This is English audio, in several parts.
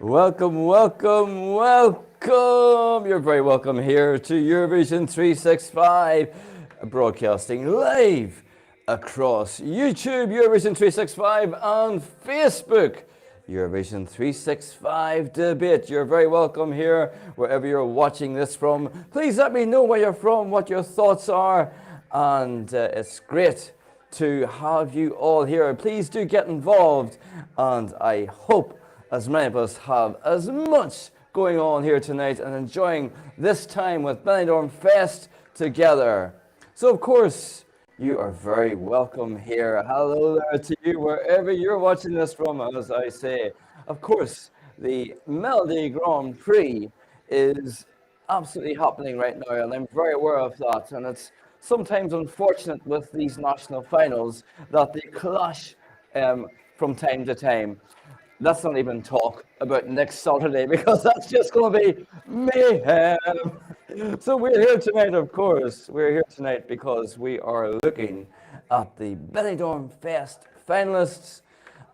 Welcome, welcome, welcome. You're very welcome here to Eurovision 365, broadcasting live across YouTube, Eurovision 365, and Facebook. Eurovision 365 debate. You're very welcome here, wherever you're watching this from. Please let me know where you're from, what your thoughts are, and it's great to have you all here. Please do get involved, and I hope as many of us have as much going on here tonight and enjoying this time with Benidorm Fest together. So, of course, you are very welcome here. Hello there to you, wherever you're watching this from, as I say. Of course, the Melody Grand Prix is absolutely happening right now, and I'm very aware of that. And it's sometimes unfortunate with these national finals that they clash from time to time. Let's not even talk about next Saturday because that's just going to be mayhem. So we're here tonight, of course. We're here tonight because we are looking at the Benidorm Fest finalists,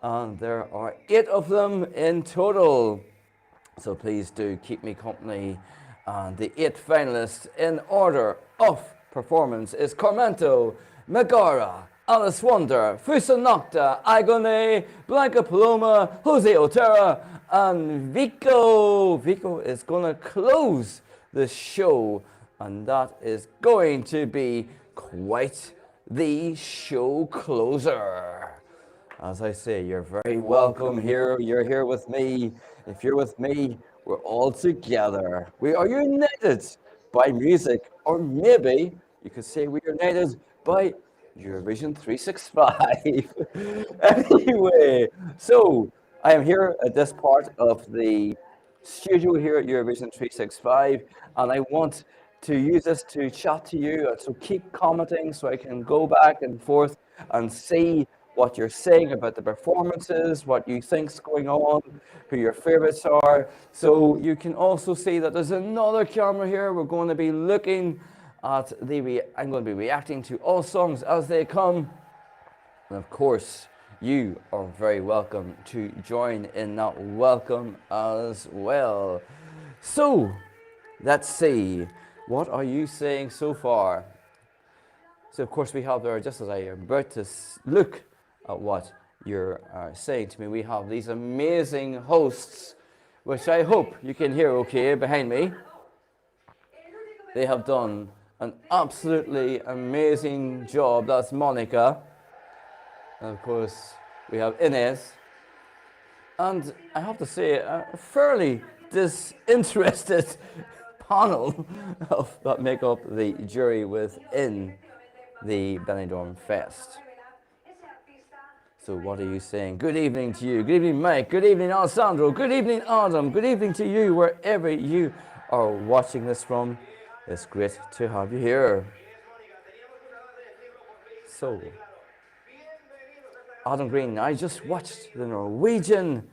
and there are 8 of them in total. So please do keep me company. And the 8 finalists in order of performance is Commando, Megara, Alice Wonder, Fusa, Nocta, Agone, Blanca, Paloma, Otero, and Vicco. Vicco is going to close the show, and that is going to be quite the show closer. As I say, you're very welcome here. You're here with me. If you're with me, we're all together. We are united by music, or maybe you could say we're united by Eurovision 365. Anyway, so I am here at this part of the studio here at Eurovision 365, and I want to use this to chat to you. So keep commenting so I can go back and forth and see what you're saying about the performances, what you think's going on, who your favorites are. So you can also see that there's another camera here. We're going to be looking at I'm going to be reacting to all songs as they come. And of course, you are very welcome to join in that welcome as well. So, let's see. What are you saying so far? So, of course, we have there, just as I am about to look at what you're saying to me, we have these amazing hosts, which I hope you can hear okay behind me. They have done an absolutely amazing job. That's Monica. And of course, we have Inez. And I have to say, a fairly disinterested panel that make up the jury within the Benidorm Fest. So what are you saying? Good evening to you. Good evening, Mike. Good evening, Alessandro. Good evening, Adam. Good evening to you, wherever you are watching this from. It's great to have you here. So, Adam Green, I just watched the Norwegian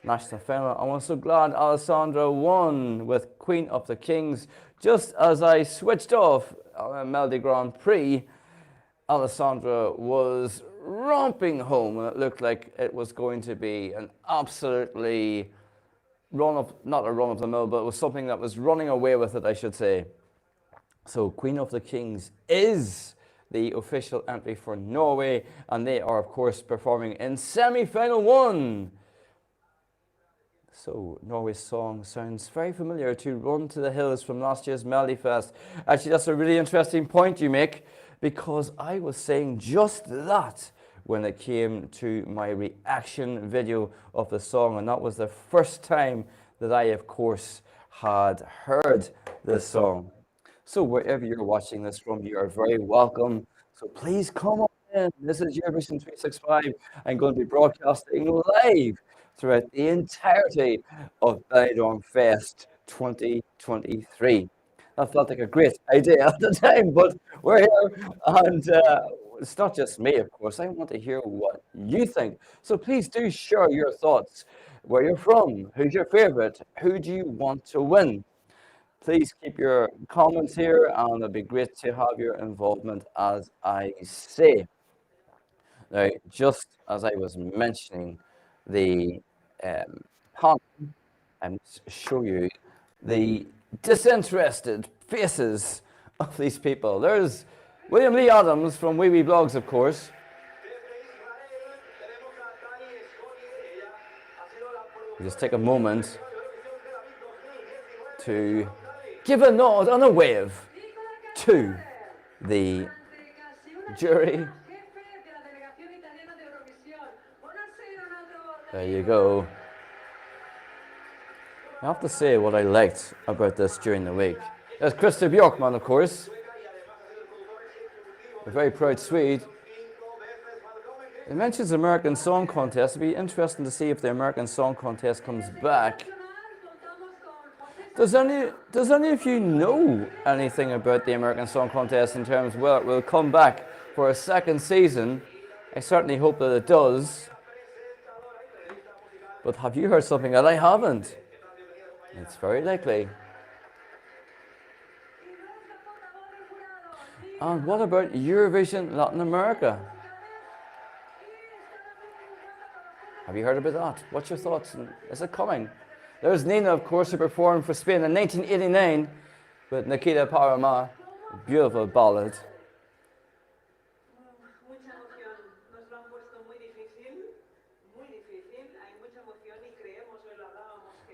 national final. I'm so glad Alessandra won with Queen of the Kings. Just as I switched off Melody Grand Prix, Alessandra was romping home, and it looked like it was going to be an absolutely not a run of the mill, but it was something that was running away with it, I should say. So Queen of the Kings is the official entry for Norway, and they are, of course, performing in semi-final 1. So Norway's song sounds very familiar to Run to the Hills from last year's Melody Fest. Actually, that's a really interesting point you make, because I was saying just that when it came to my reaction video of the song, and that was the first time that I, of course, had heard this song. So wherever you're watching this from, you are very welcome. So please come on in. This is Eurovision 365. I'm going to be broadcasting live throughout the entirety of Benidorm Fest 2023. That felt like a great idea at the time, but we're here, and it's not just me, of course. I want to hear what you think. So please do share your thoughts, where you're from, who's your favorite, who do you want to win. Please keep your comments here, and it'll be great to have your involvement, as I say. Now, just as I was mentioning, the panel and show you the disinterested faces of these people. There's William Lee Adams from Wee Wee Blogs, of course. Just take a moment to give a nod and a wave to the jury. There you go. I have to say what I liked about this during the week. There's Christer Björkman, of course, a very proud Swede. It mentions the American Song Contest. It'd be interesting to see if the American Song Contest comes back. Does any of you know anything about the American Song Contest in terms of, well, it will come back for a second season? I certainly hope that it does. But have you heard something that I haven't? It's very likely. And what about Eurovision Latin America? Have you heard about that? What's your thoughts? Is it coming? There's Nina, of course, who performed for Spain in 1989 with Nikita Paloma, a beautiful ballad.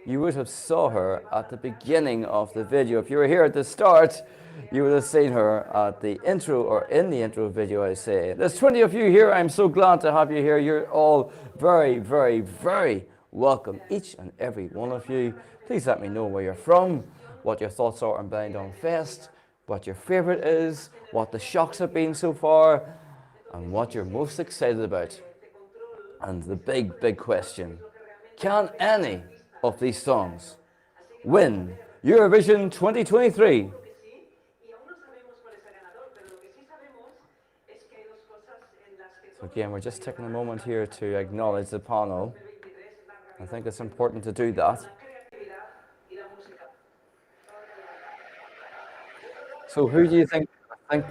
You would have saw her at the beginning of the video. If you were here at the start, you would have seen her at the intro, or in the intro video, I say. There's 20 of you here. I'm so glad to have you here. You're all very, very, very welcome, each and every one of you. Please let me know where you're from, what your thoughts are on Benidorm Fest, what your favourite is, what the shocks have been so far, and what you're most excited about. And the big, big question, can any of these songs win Eurovision 2023? So again, we're just taking a moment here to acknowledge the panel. I think it's important to do that. So who do you think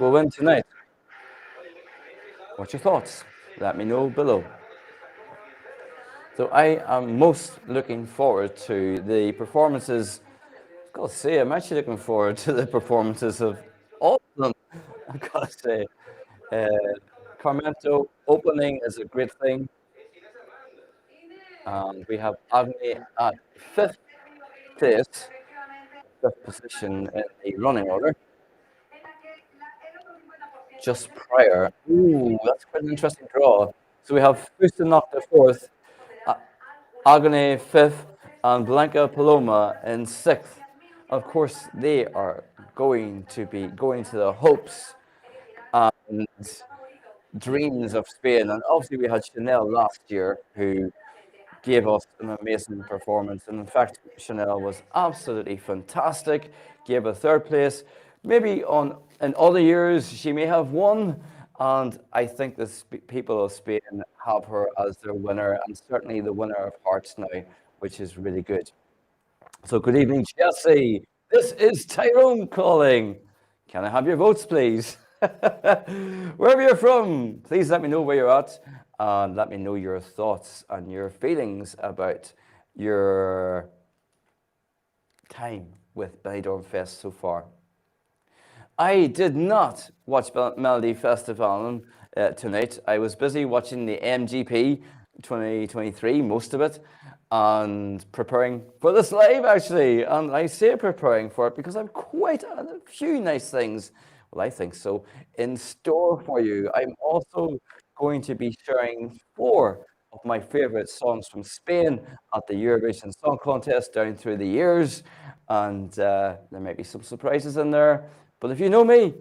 will win tonight? What's your thoughts? Let me know below. So I am most looking forward to the performances. I've got to say, I'm actually looking forward to the performances of all of them. I've got to say, Commando opening is a great thing. We have Agni at 5th place, 5th position in the running order. Just prior. Ooh, that's quite an interesting draw. So we have Fusa Nocta 4th, Agni 5th, and Blanca Paloma in 6th. Of course, they are going to be going to the hopes and dreams of Spain. And obviously, we had Chanel last year, who gave us an amazing performance. And in fact, Chanel was absolutely fantastic, gave a 3rd place. Maybe in other years, she may have won. And I think the people of Spain have her as their winner, and certainly the winner of hearts now, which is really good. So good evening, Chelsea. This is Tyrone calling. Can I have your votes, please? Wherever you're from, please let me know where you're at, and let me know your thoughts and your feelings about your time with Benidorm Fest so far. I did not watch Melody Festival tonight. I was busy watching the MGP 2023, most of it, and preparing for this live, actually. And I say preparing for it because I've quite a few nice things, well, I think so, in store for you. I'm also going to be sharing 4 of my favourite songs from Spain at the Eurovision Song Contest down through the years. And there might be some surprises in there. But if you know me,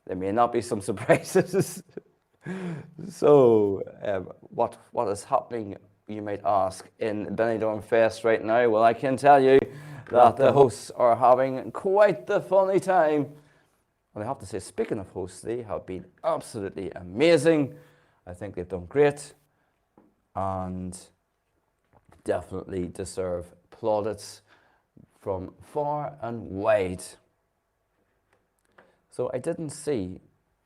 there may not be some surprises. So what is happening, you might ask, in Benidorm Fest right now? Well, I can tell you that the hosts are having quite the funny time. And I have to say, speaking of hosts, they have been absolutely amazing. I think they've done great and definitely deserve plaudits from far and wide. So I didn't see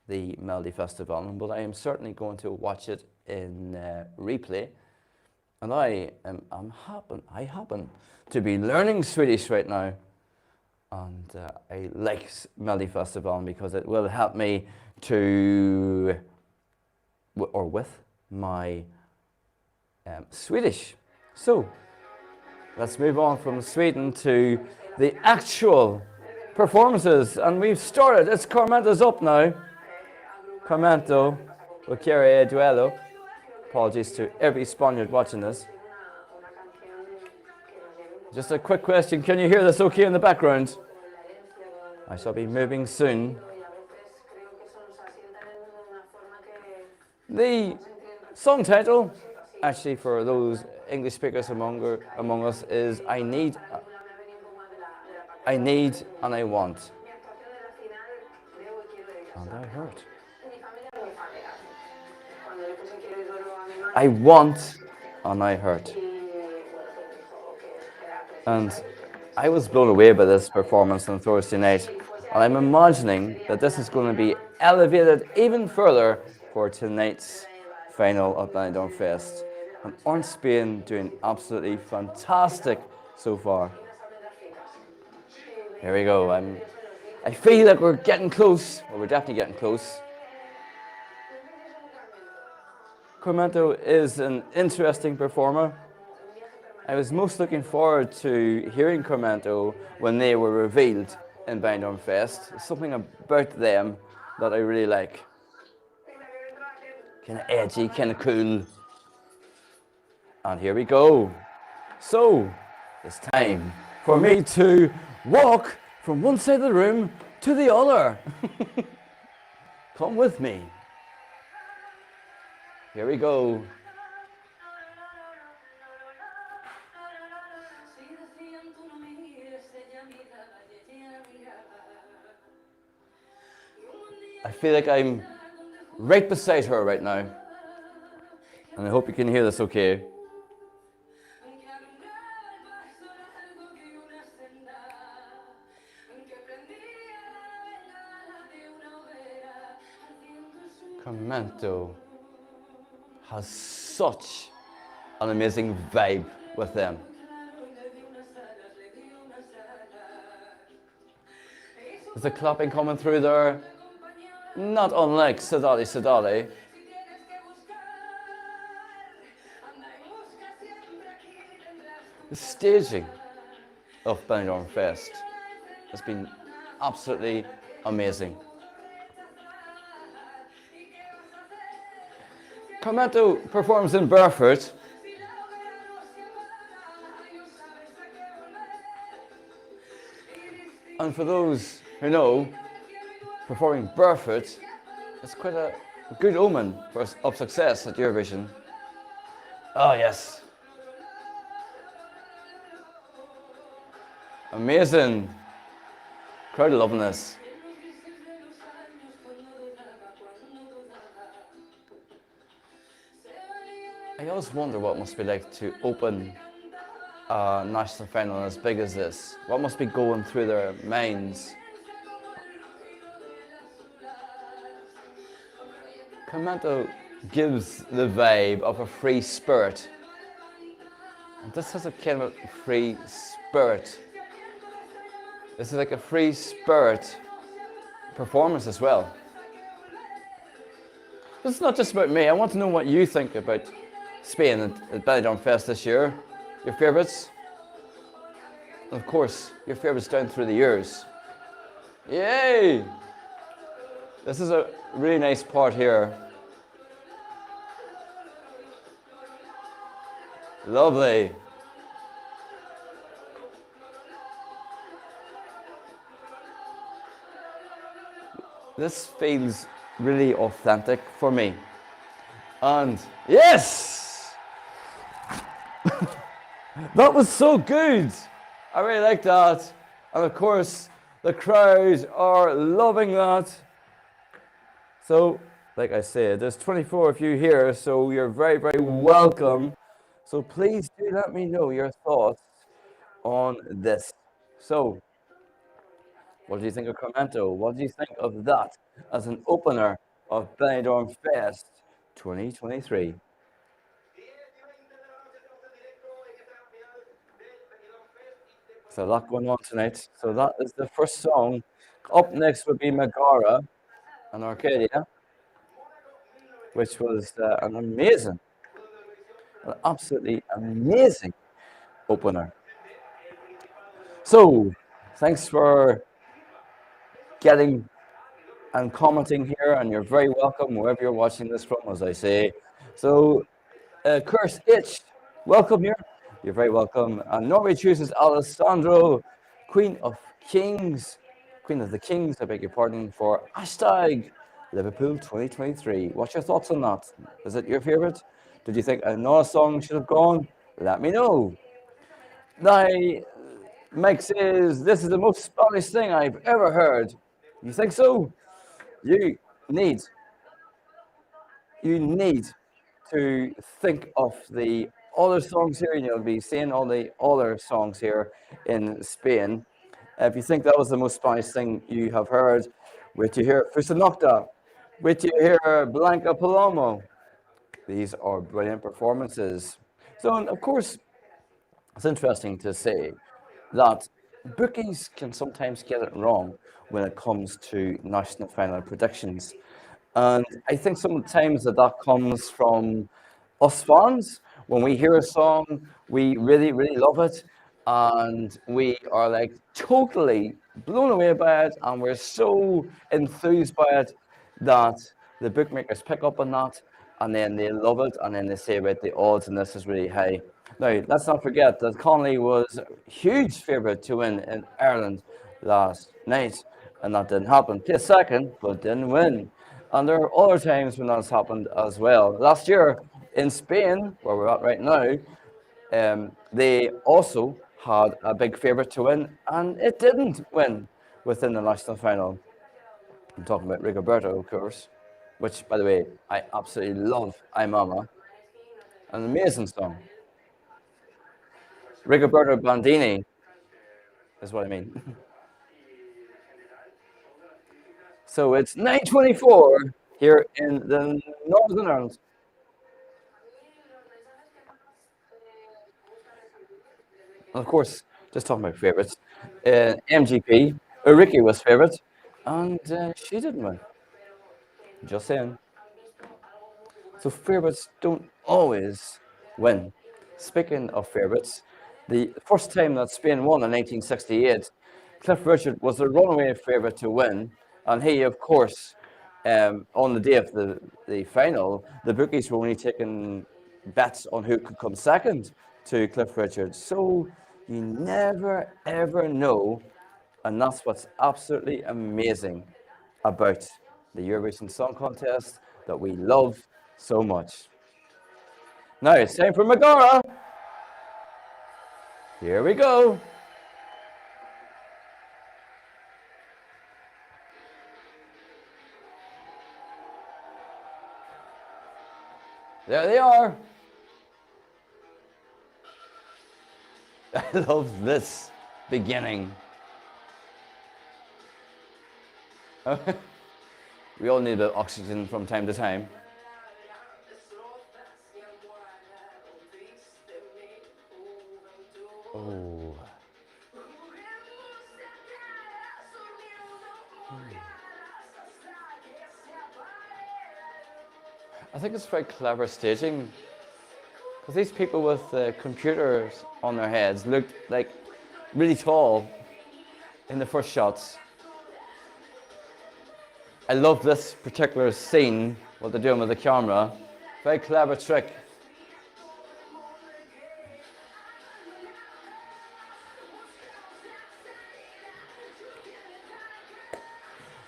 the Melody Festival, but I am certainly going to watch it in replay. And I happen to be learning Swedish right now. And I like Melodifestivalen because it will help me to, or with my Swedish. So let's move on from Sweden to the actual performances. And we've started. It's Commando's up now. Commando will carry a duello. Apologies to every Spaniard watching this. Just a quick question. Can you hear this okay in the background? I shall be moving soon. The song title, actually for those English speakers among us, is I Need and I Want. And I hurt. I want and I hurt. And I was blown away by this performance on Thursday night, and I'm imagining that this is going to be elevated even further for tonight's final at Benidorm Fest. And aren't Spain doing absolutely fantastic so far? Here we go. I feel like we're getting close. Well, we're definitely getting close. Commando is an interesting performer. I was most looking forward to hearing Commando when they were revealed in Benidorm Fest. There's something about them that I really like. Kind of edgy, kind of cool. And here we go. So, it's time for me to walk from one side of the room to the other. Come with me. Here we go. I feel like I'm right beside her right now. And I hope you can hear this okay. Commando has such an amazing vibe with them. There's the clapping coming through there, not unlike Sadali Sadali. The staging of Benidorm Fest has been absolutely amazing. Commando performs in barefoot. And for those who know, performing barefoot is quite a good omen of success at Eurovision. Oh yes. Amazing. Crowd loving this. I always wonder what it must be like to open a national final as big as this. What must be going through their minds? Commando gives the vibe of a free spirit. And this has a kind of free spirit. This is like a free spirit performance as well. This is not just about me. I want to know what you think about Spain at Benidorm Fest this year. Your favourites? And of course, your favourites down through the years. Yay! This is a really nice part here. Lovely. This feels really authentic for me. And yes! That was so good. I really like that. And of course, the crowd are loving that. So, like I said, there's 24 of you here, so you're very, very welcome. So please do let me know your thoughts on this. So, what do you think of Commando? What do you think of that as an opener of Benidorm Fest 2023? So a lot going on tonight. So that is the first song. Up next would be Megara and Arcadia, which was an absolutely amazing opener. So thanks for getting and commenting here, and you're very welcome wherever you're watching this from, as I say. So, Curse Itch, welcome here. You're very welcome. And Norway chooses Alessandro, Queen of Kings, Queen of the Kings, I beg your pardon, for hashtag Liverpool 2023. What's your thoughts on that? Is it your favourite? Did you think another song should have gone? Let me know. Now, Mike says, this is the most Spanish thing I've ever heard. You think so? You need you need to think of the other songs here, and you'll be seeing all the other songs here in Spain. If you think that was the most Spanish thing you have heard, wait to hear Fusa Nocta, wait to hear Blanca Paloma. These are brilliant performances. So, and of course, it's interesting to say that bookies can sometimes get it wrong when it comes to national final predictions. And I think sometimes that comes from us fans. When we hear a song, we really, really love it. And we are like totally blown away by it. And we're so enthused by it that the bookmakers pick up on that. And then they love it. And then they say, about the odds and this is really high. Now, let's not forget that Connolly was a huge favourite to win in Ireland last night. And that didn't happen. Placed second, but didn't win. And there are other times when that's happened as well. Last year in Spain, where we're at right now, they also had a big favourite to win, and it didn't win within the national final. I'm talking about Rigoberto, of course, which, by the way, I absolutely love. I Mama, an amazing song. Rigoberto Bandini is what I mean. So it's 9:24 here in the Northern Ireland. Of course, just talking about favourites. MGP, Uriki was favourite, and she didn't win. Just saying. So favourites don't always win. Speaking of favourites, the first time that Spain won in 1968, Cliff Richard was the runaway favourite to win, and he, of course, on the day of the final, the bookies were only taking bets on who could come second to Cliff Richard. So you never ever know, and that's what's absolutely amazing about the Eurovision Song Contest that we love so much. Now it's time for Megara. Here we go. There they are. I love this beginning. We all need a bit of oxygen from time to time. Oh. I think it's very clever staging, because these people with computers on their heads looked like really tall in the first shots. I love this particular scene, what they're doing with the camera. Very clever trick.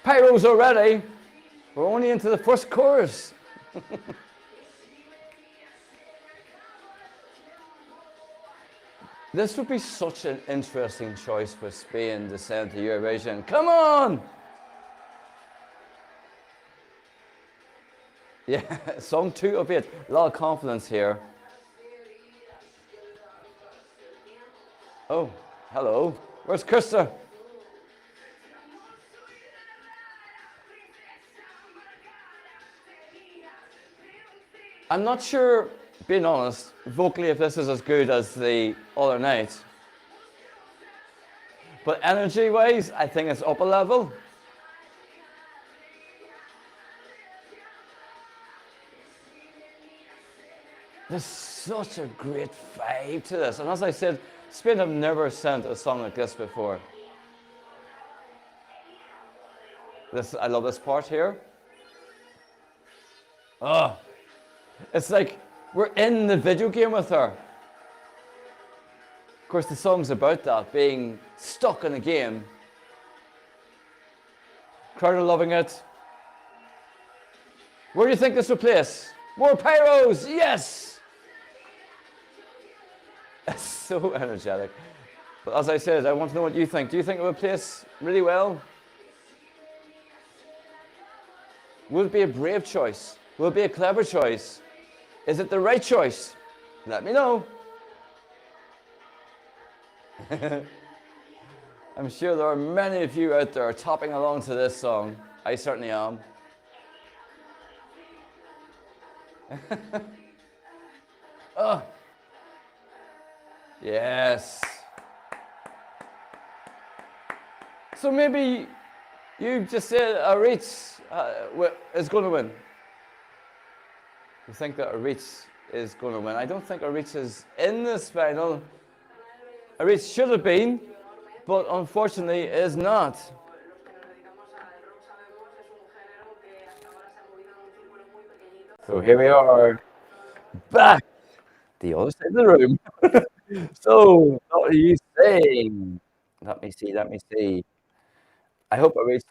Pyros already. We're only into the first chorus. This would be such an interesting choice for Spain to send to Eurovision. Come on! Yeah, song 2 of 8. A lot of confidence here. Oh, hello. Where's Krista? I'm not sure, being honest, vocally if this is as good as the other night. But energy-wise, I think it's up a level. There's such a great vibe to this. And as I said, Spain have never sent a song like this before. I love this part here. Oh, it's like we're in the video game with her. Of course, the song's about that, being stuck in a game. Crowd are loving it. Where do you think this will place? More pyros, yes! It's so energetic. But as I said, I want to know what you think. Do you think it will place really well? Will it be a brave choice? Will it be a clever choice? Is it the right choice? Let me know. I'm sure there are many of you out there tapping along to this song. I certainly am. Oh. Yes. So maybe you just said Aritz is going to win. You think that Aritz is going to win. I don't think Aritz is in this final. Aritz should have been, but unfortunately is not. So here we are, back the other side of the room. So, what are you saying? Let me see. I hope Aritz,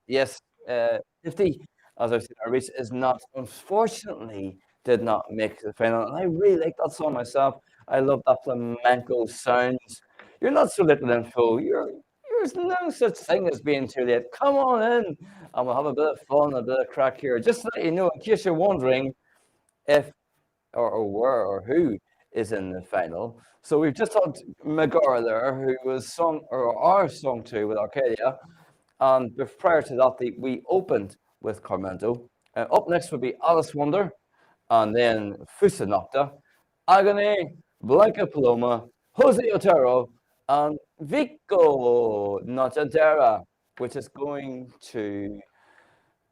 yes, 50. As I've said, Aritz is not, unfortunately, did not make the final. And I really like that song myself. I love that flamenco sounds. You're not so little and full. There's no such thing as being too late. Come on in, and we'll have a bit of fun, a bit of crack here. Just to let you know, in case you're wondering if or where or who is in the final. So we've just had Megara there, who was our song two with Arcadia. And prior to that, we opened with Commando. Up next would be Alice Wonder, and then Fusa Nocta, Agony, Blanca Paloma, Jose Otero, and Vicco Nocta, which is going to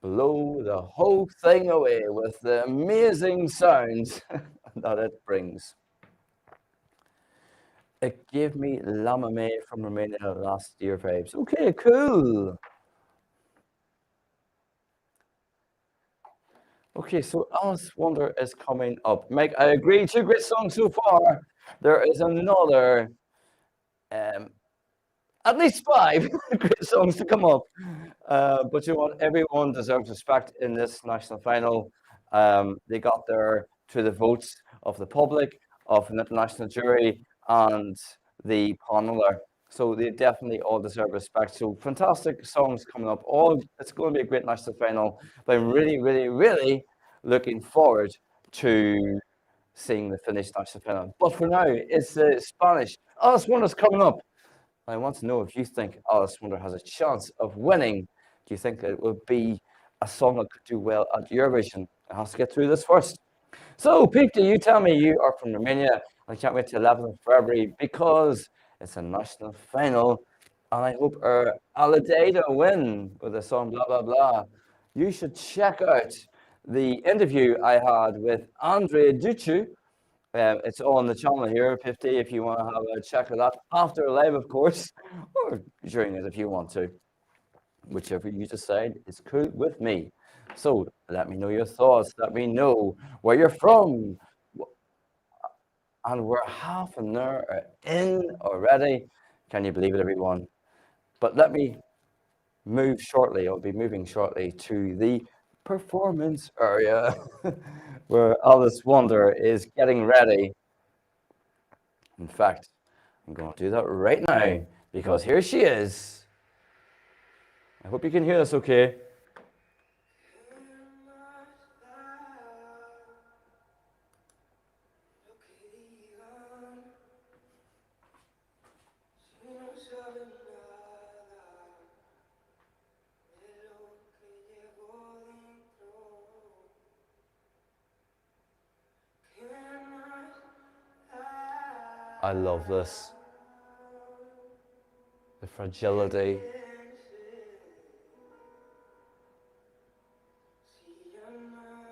blow the whole thing away with the amazing sounds that it brings. It gave me La Mame from Romania last year vibes. Okay, cool. Okay, so Alice Wonder is coming up. Meg, I agree, 2 great songs so far. There is another, at least 5 great songs to come up. But you know what? Everyone deserves respect in this national final. They got there through the votes of the public, of an international jury, and the paneler. So they definitely all deserve respect. So fantastic songs coming up. It's going to be a great national final. But I'm really, really, really looking forward to seeing the finished national final. But for now, it's Spanish. Alice Wonder's coming up. I want to know if you think Alice Wonder has a chance of winning. Do you think it would be a song that could do well at Eurovision? I have to get through this first. So, Peter, you tell me you are from Romania. I can't wait till 11th of February because it's a national final. And I hope our Aladeda win with the song blah, blah, blah. You should check out the interview I had with Andrea Ducci. It's on the channel here, 50, if you want to have a check of that after live, of course, or during it if you want to. Whichever you decide is cool with me. So let me know your thoughts. Let me know where you're from. And we're half an hour in already. Can you believe it, everyone? But let me move shortly. I'll be moving shortly to the performance area where Alice Wonder is getting ready. In fact, I'm going to do that right now because here she is. I hope you can hear this okay. I love this. the fragility,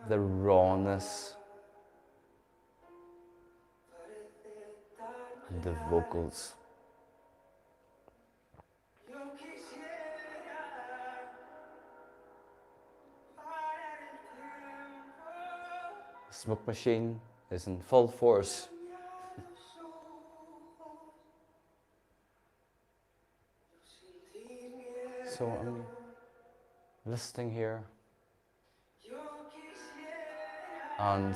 the rawness, and the vocals. The smoke machine is in full force. So I'm listening here, and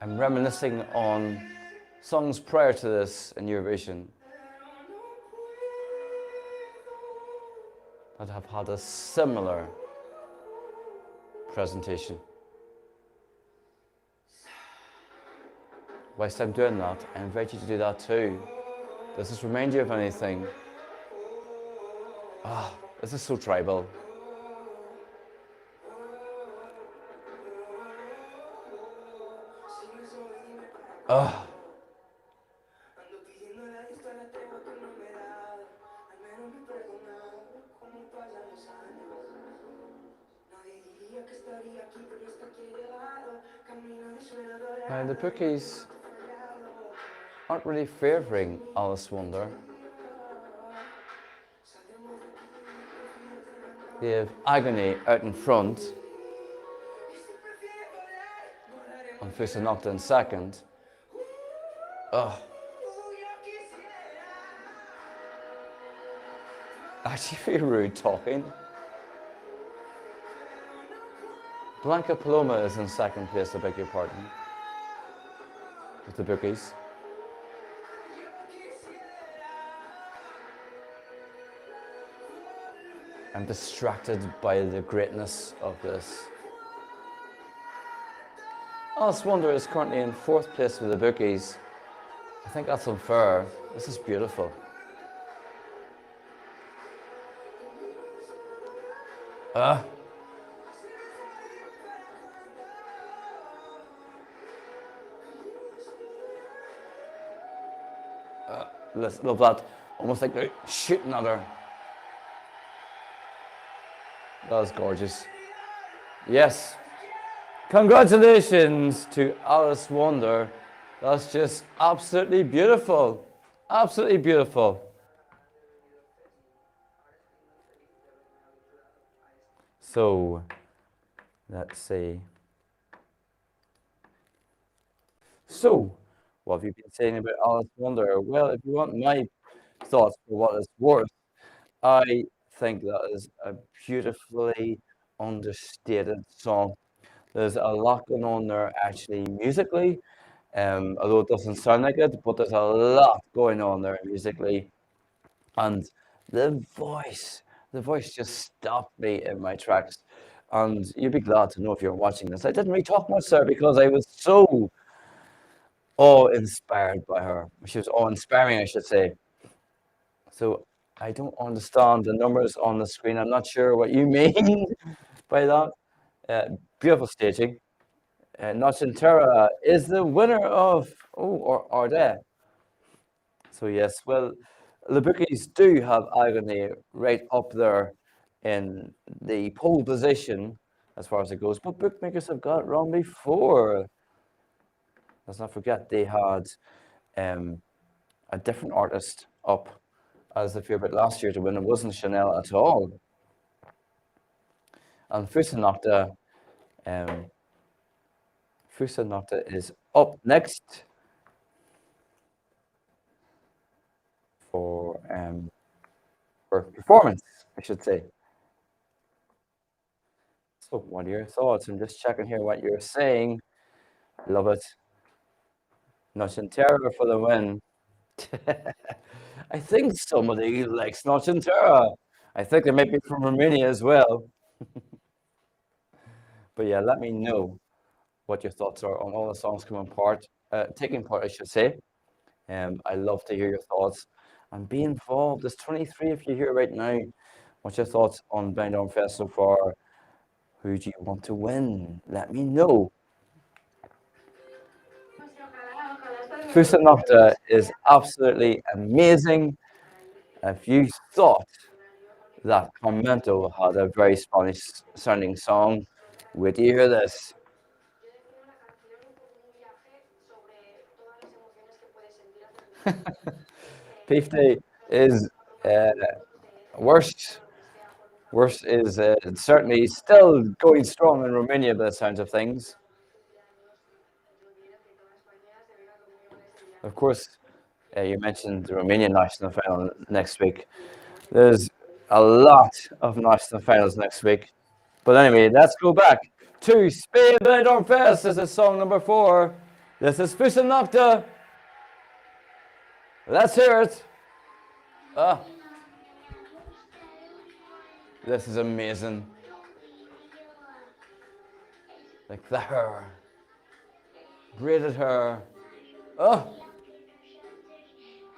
I'm reminiscing on songs prior to this in Eurovision that have had a similar presentation. Whilst I'm doing that, I invite you to do that too. Does this remind you of anything? Ah, this is so tribal. Ah. Now the bookies aren't really favouring Alice Wonder. They have Agony out in front, and Fusa Nocta in second. Ugh. Actually, very rude talking. Blanca Paloma is in second place, I beg your pardon, with the bookies. I'm distracted by the greatness of this. Alice Wonder is currently in fourth place with the bookies. I think that's unfair. This is beautiful. Love that. Almost like they're shooting at her. That was gorgeous. Yes. Congratulations to Alice Wonder. That's just absolutely beautiful. Absolutely beautiful. So, let's see. So, what have you been saying about Alice Wonder? Well, if you want my thoughts for what it's worth, I think that is a beautifully understated song. There's a lot going on there actually musically, although it doesn't sound like it, but there's a lot going on there musically. And the voice just stopped me in my tracks. And you'd be glad to know if you're watching this. I didn't really talk much there because I was so awe-inspired by her. She was awe-inspiring, I should say. So I don't understand the numbers on the screen. I'm not sure what you mean by that. Beautiful staging. Nocta is the winner of or there. So yes, well, the bookies do have Agony right up there in the pole position as far as it goes, but bookmakers have got it wrong before. Let's not forget they had a different artist up as the favourite last year to win. It wasn't Chanel at all. And Fusa Nocta is up next for performance, I should say. So what are your thoughts? I'm just checking here what you're saying. Love it. Nocta for the win. I think somebody likes Nocta. I think they might be from Romania as well. But yeah, let me know what your thoughts are on all the songs taking part, I should say. I love to hear your thoughts and be involved. There's 23 of you here right now. What's your thoughts on Benidorm Fest so far? Who do you want to win? Let me know. Fusa Nocta is absolutely amazing. If you thought that Commando had a very Spanish sounding song, wait till you hear this. 50 is uh, worse. Worse is certainly still going strong in Romania by the sounds of things. Of course, you mentioned the Romanian national final next week. There's a lot of national finals next week. But anyway, let's go back to Spain Benidorm Fest. This is song number 4. This is Fusa Nocta. Let's hear it. Ah, this is amazing. Like the hair. Braided hair. Oh,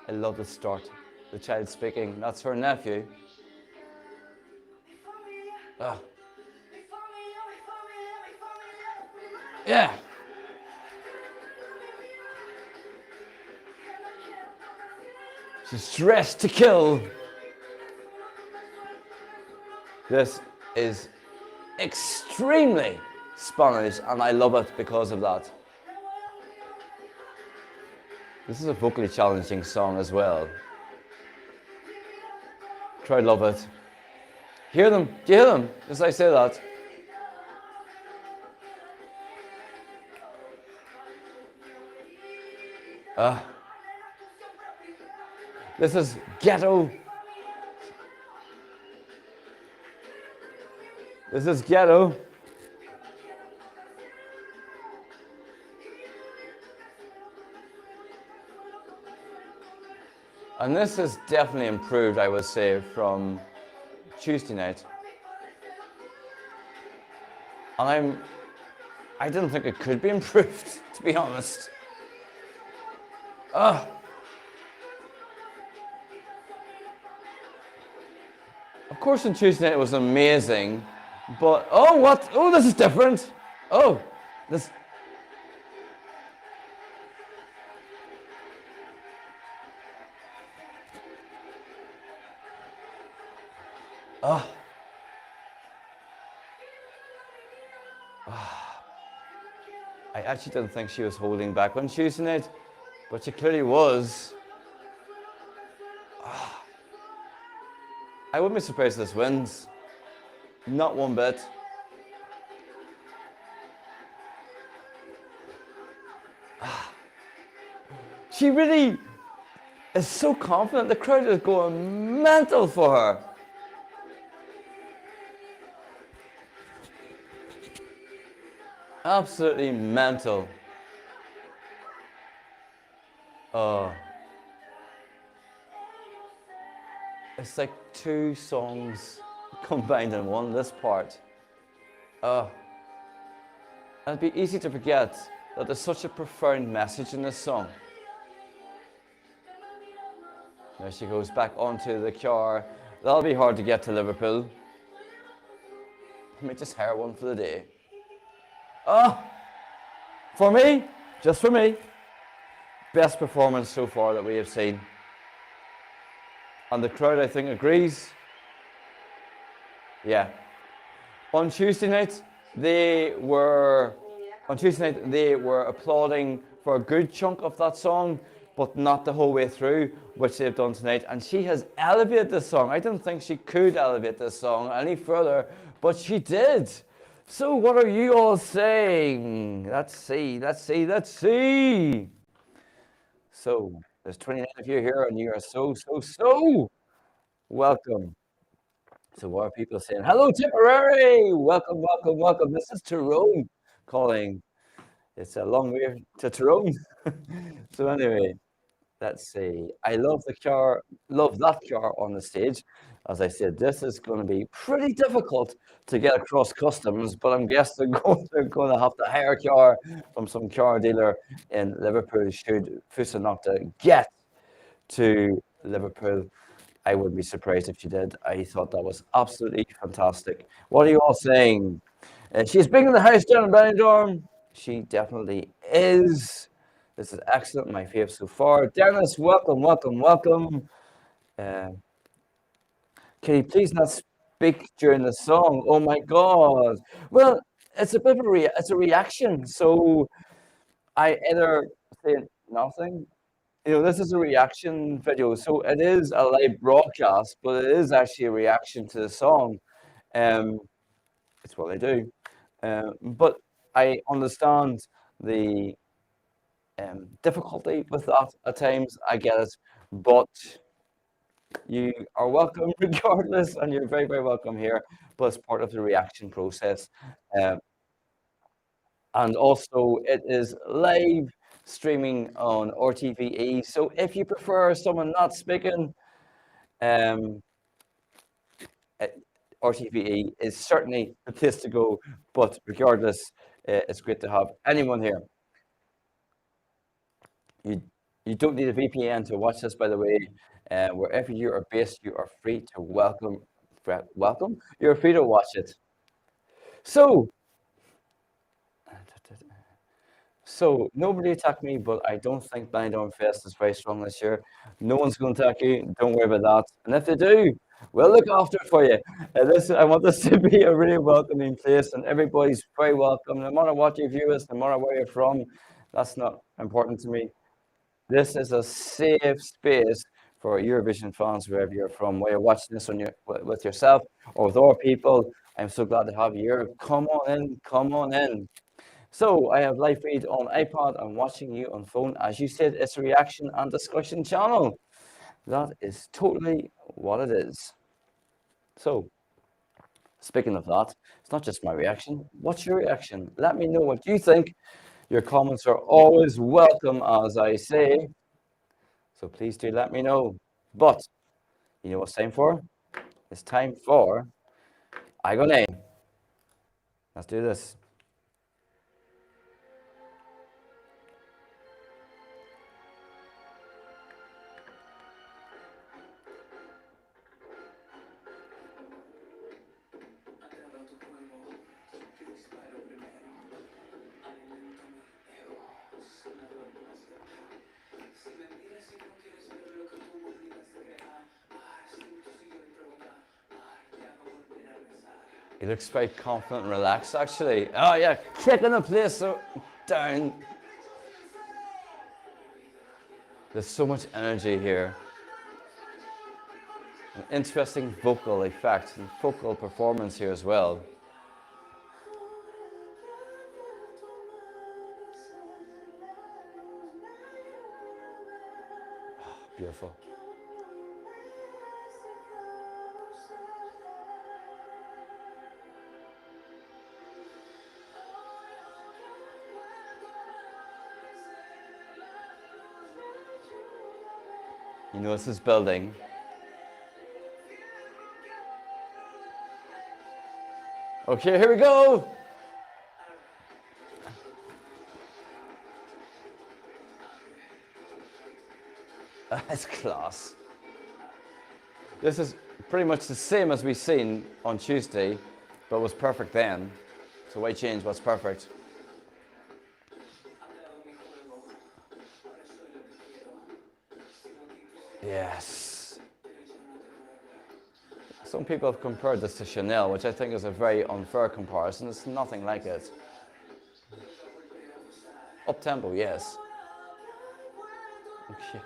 I love the start. The child speaking. That's her nephew. Ah. Yeah. She's dressed to kill. This is extremely Spanish, and I love it because of that. This is a vocally challenging song as well. Crowd love it. Hear them? Do you hear them as I say that? This is ghetto. This is ghetto. And this is definitely improved, I would say, from Tuesday night. And I didn't think it could be improved, to be honest. Of course, on Tuesday night it was amazing, but oh, what? Oh, this is different. Oh, this. Oh. I actually didn't think she was holding back on Tuesday night, but she clearly was. I wouldn't be surprised if this wins. Not one bit. She really is so confident. The crowd is going mental for her. Absolutely mental. Oh. It's like 2 songs combined in one, this part. It'd be easy to forget that there's such a profound message in this song. Now she goes back onto the car. That'll be hard to get to Liverpool. Let me just hire one for the day. For me, just for me, best performance so far that we have seen. And the crowd, I think, agrees. Yeah. On Tuesday night, they were applauding for a good chunk of that song, but not the whole way through, which they've done tonight. And she has elevated this song. I didn't think she could elevate this song any further, but she did. So what are you all saying? Let's see. So there's 29 of you here, and you are so welcome. So what are people saying? Hello, Tipperary! Welcome. This is Tyrone calling. It's a long way to Tyrone. So anyway, let's see. I love that car on the stage. As I said, this is going to be pretty difficult to get across customs, but I'm guessing they're going to have to hire a car from some car dealer in Liverpool should Fusa Nocta get to Liverpool. I wouldn't be surprised if she did. I thought that was absolutely fantastic. What are you all saying? She's big in the house down in Benidorm. She definitely is. This is excellent. My fave so far. Dennis, welcome. Can you please not speak during the song? Oh my God. Well, it's a bit of it's a reaction. So I either say nothing. This is a reaction video. So it is a live broadcast, but it is actually a reaction to the song. Um, it's what they do. But I understand the difficulty with that at times. I get it. But you are welcome regardless, and you're very, very welcome here. But it's part of the reaction process. Um, and also, it is live streaming on RTVE. So if you prefer someone not speaking, um, uh, RTVE is certainly the place to go. But regardless, it's great to have anyone here. You you don't need a VPN to watch this, by the way. Wherever you are based, you are free to welcome. You're free to watch it. So nobody attacked me, but I don't think Benidorm Fest is very strong this year. No one's going to attack you. Don't worry about that. And if they do, we'll look after it for you. I want this to be a really welcoming place, and everybody's very welcome, no matter what your view is, no matter where you're from. That's not important to me. This is a safe space for Eurovision fans, wherever you're from, whether you're watching this with yourself or with our people. I'm so glad to have you here. Come on in, come on in. So I have live feed on iPad. I'm watching you on phone. As you said, it's a reaction and discussion channel. That is totally what it is. So, speaking of that, it's not just my reaction. What's your reaction? Let me know what you think. Your comments are always welcome, as I say. So please do let me know. But you know what's time for? It's time for I Go Nay. Let's do this. He looks very confident and relaxed, actually. Oh, yeah, kicking the place down. There's so much energy here. An interesting vocal effect and vocal performance here as well. Oh, beautiful. You know, this is building. Okay, here we go. That's class. This is pretty much the same as we've seen on Tuesday, but was perfect then. So why change what's perfect? Yes. Some people have compared this to Chanel, which I think is a very unfair comparison. It's nothing like it. Up-tempo, yes. Okay.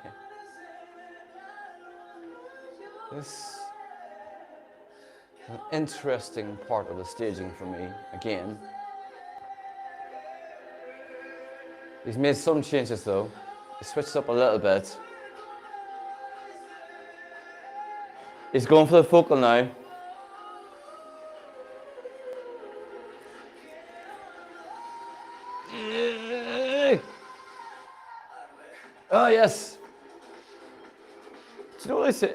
This is an interesting part of the staging for me, again. He's made some changes though. He switched up a little bit. He's going for the vocal now. Oh yes. Do you know what I say?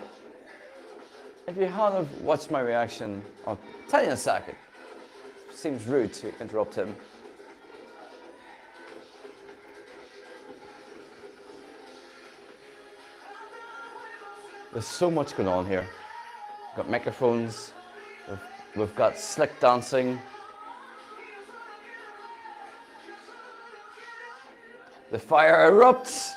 If you hadn't watched my reaction, I'll tell you in a second. Seems rude to interrupt him. There's so much going on here. We've got microphones, we've got slick dancing. The fire erupts.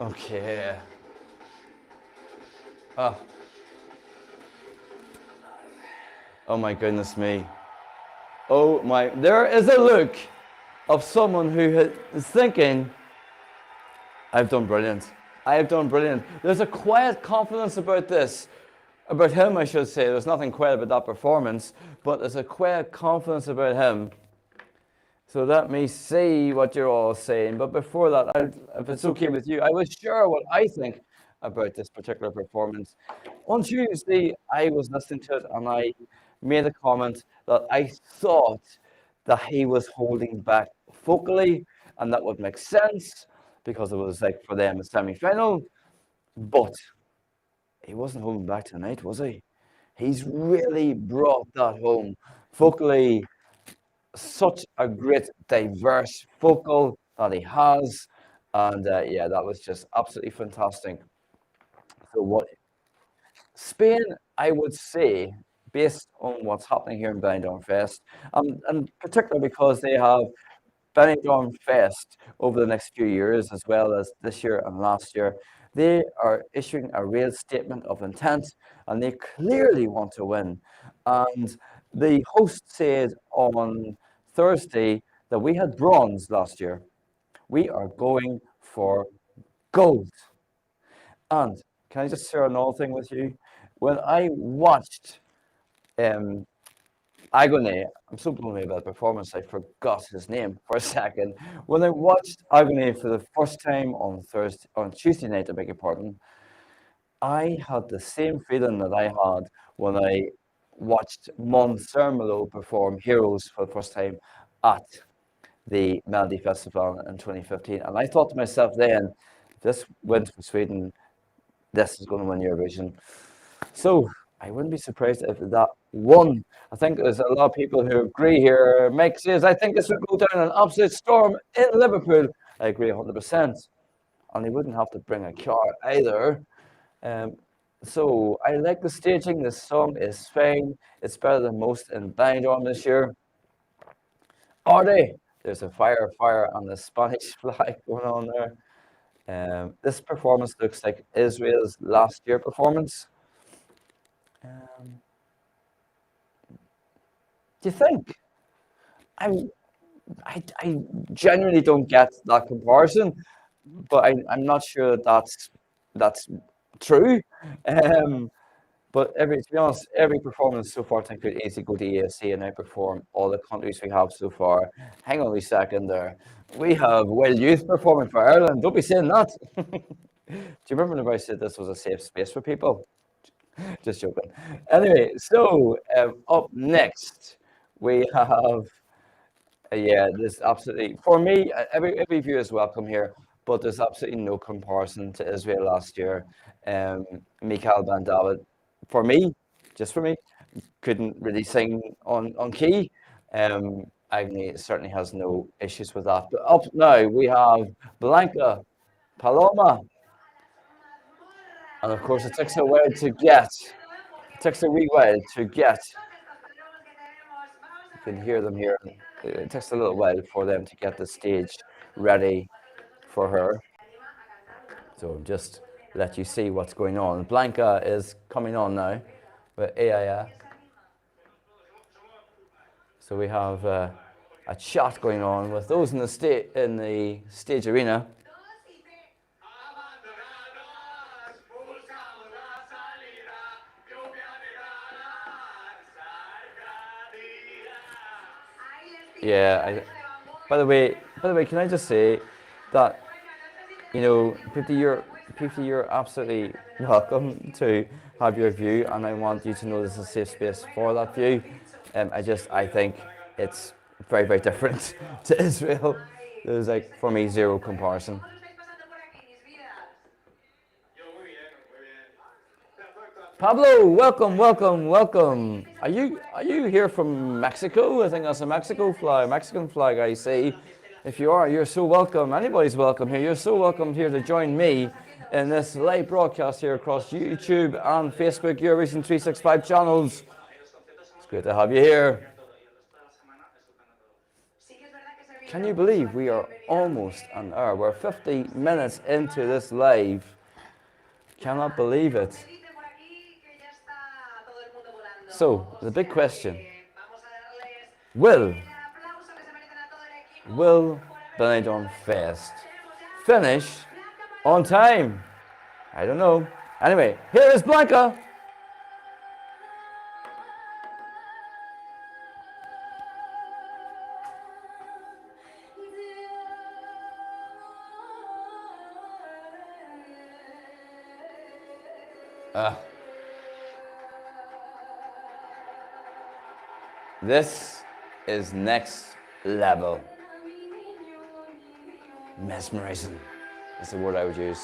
Okay. Oh, oh my goodness me. Oh my, there is a look of someone who is thinking, I've done brilliant. I have done brilliant. There's a quiet confidence about this. About him, I should say. There's nothing quiet about that performance, but there's a quiet confidence about him. So let me see what you're all saying. But before that, if it's okay with you, I will share what I think about this particular performance. On Tuesday, I was listening to it and I made a comment that I thought that he was holding back vocally, and that would make sense because it was like for them a semi-final. But he wasn't holding back tonight, was he? He's really brought that home. Vocally, such a great, diverse vocal that he has. And yeah, that was just absolutely fantastic. So, what Spain, I would say, based on what's happening here in Benidorm Fest, and particularly because they have Benidorm Fest over the next few years, as well as this year and last year, they are issuing a real statement of intent and they clearly want to win. And the host said on Thursday that we had bronze last year. We are going for gold. And can I just share another thing with you? When I watched um, Agony, I'm so blown away by the performance, I forgot his name for a second. When I watched Agony for the first time on Tuesday night, I beg your pardon, I had the same feeling that I had when I watched Mon Cermelo perform Heroes for the first time at the Melody Festival in 2015. And I thought to myself then, if this wins for Sweden, this is going to win Eurovision. So I wouldn't be surprised if that won. I think there's a lot of people who agree here. Mike says, I think this would go down an absolute storm in Liverpool. I agree 100%. And they wouldn't have to bring a car either. So I like the staging. This song is fine. It's better than most in Benidorm this year. Are they? There's a fire on the Spanish flag going on there. This performance looks like Israel's last year performance. Do you think? I genuinely don't get that comparison, but I'm not sure that's true. But to be honest, every performance so far, I think could easily go to ESC and outperform all the countries we have so far. Hang on a second there. We have Well Youth performing for Ireland. Don't be saying that. Do you remember when I said this was a safe space for people? Just joking. Anyway, so up next we have yeah, there's absolutely for me every view is welcome here, but there's absolutely no comparison to Israel last year. Michael Van David, for me, just for me, couldn't really sing on key. Agni certainly has no issues with that. But up now we have Blanca, Paloma, and of course it takes a while to get. It takes a wee while to get. You can hear them here. It takes a little while for them to get the stage ready for her. So just let you see what's going on. Blanca is coming on now with AIA. So we have a chat going on with those in the stage arena. Yeah. By the way, can I just say that Pipti, you're absolutely welcome to have your view, and I want you to know this is a safe space for that view. I think it's very, very different to Israel. There's for me zero comparison. Pablo, welcome. Are you here from Mexico? I think that's a Mexican flag I see. If you are, you're so welcome. Anybody's welcome here. You're so welcome here to join me in this live broadcast here across YouTube and Facebook Eurovision 365 channels. It's great to have you here. Can you believe we are almost an hour? We're 50 minutes into this live. Cannot believe it. So, the big question, will will Benidorm Fest finish on time? I don't know. Anyway, here is Blanca. This is next level. Mesmerizing is the word I would use.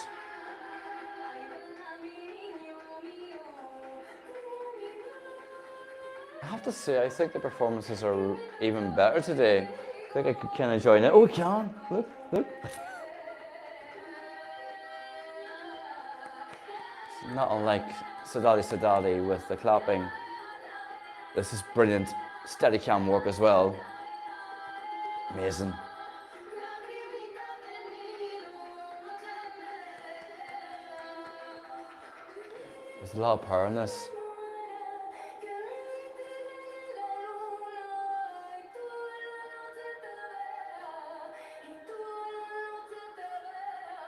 I have to say, I think the performances are even better today. I think I could kind of join it. Oh, we can. Look, look. It's not unlike Sadali Sadali with the clapping. This is brilliant. Steadicam work as well. Amazing. There's a lot of power in this.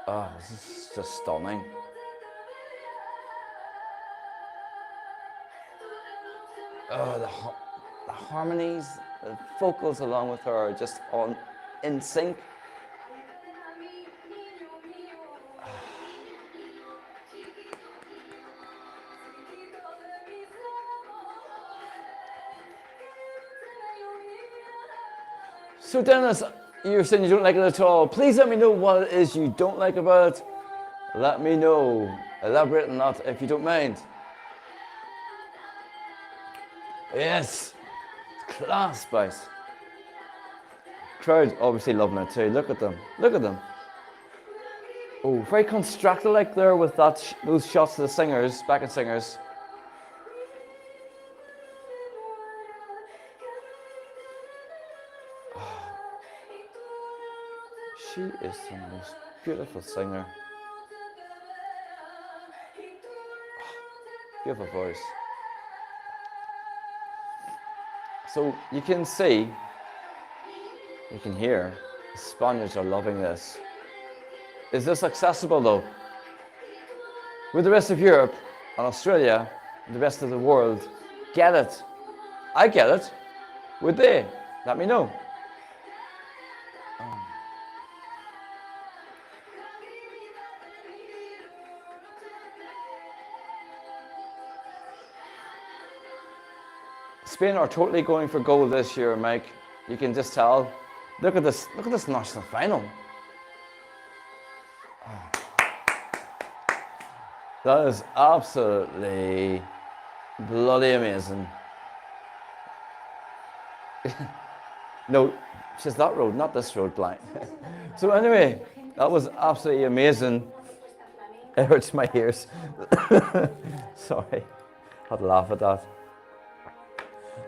Oh, this is just stunning. Oh, the harmonies, the vocals along with her are just on in sync. So Dennis, you're saying you don't like it at all. Please let me know what it is you don't like about it. Let me know. Elaborate on that if you don't mind. Yes, class, Spice. Crowd obviously loving it too. Look at them. Look at them. Oh, very constructed like there with that those shots of the singers, backing singers. She is the most beautiful singer. Beautiful voice. So you can see, you can hear, the Spaniards are loving this. Is this accessible though? Would the rest of Europe and Australia and the rest of the world get it? I get it. Would they? Let me know. Spain are totally going for gold this year, Mike. You can just tell. Look at this national final. Oh. That is absolutely bloody amazing. No, it's that road, not this road, Blank. So anyway, that was absolutely amazing. It hurts my ears. Sorry, had to laugh at that.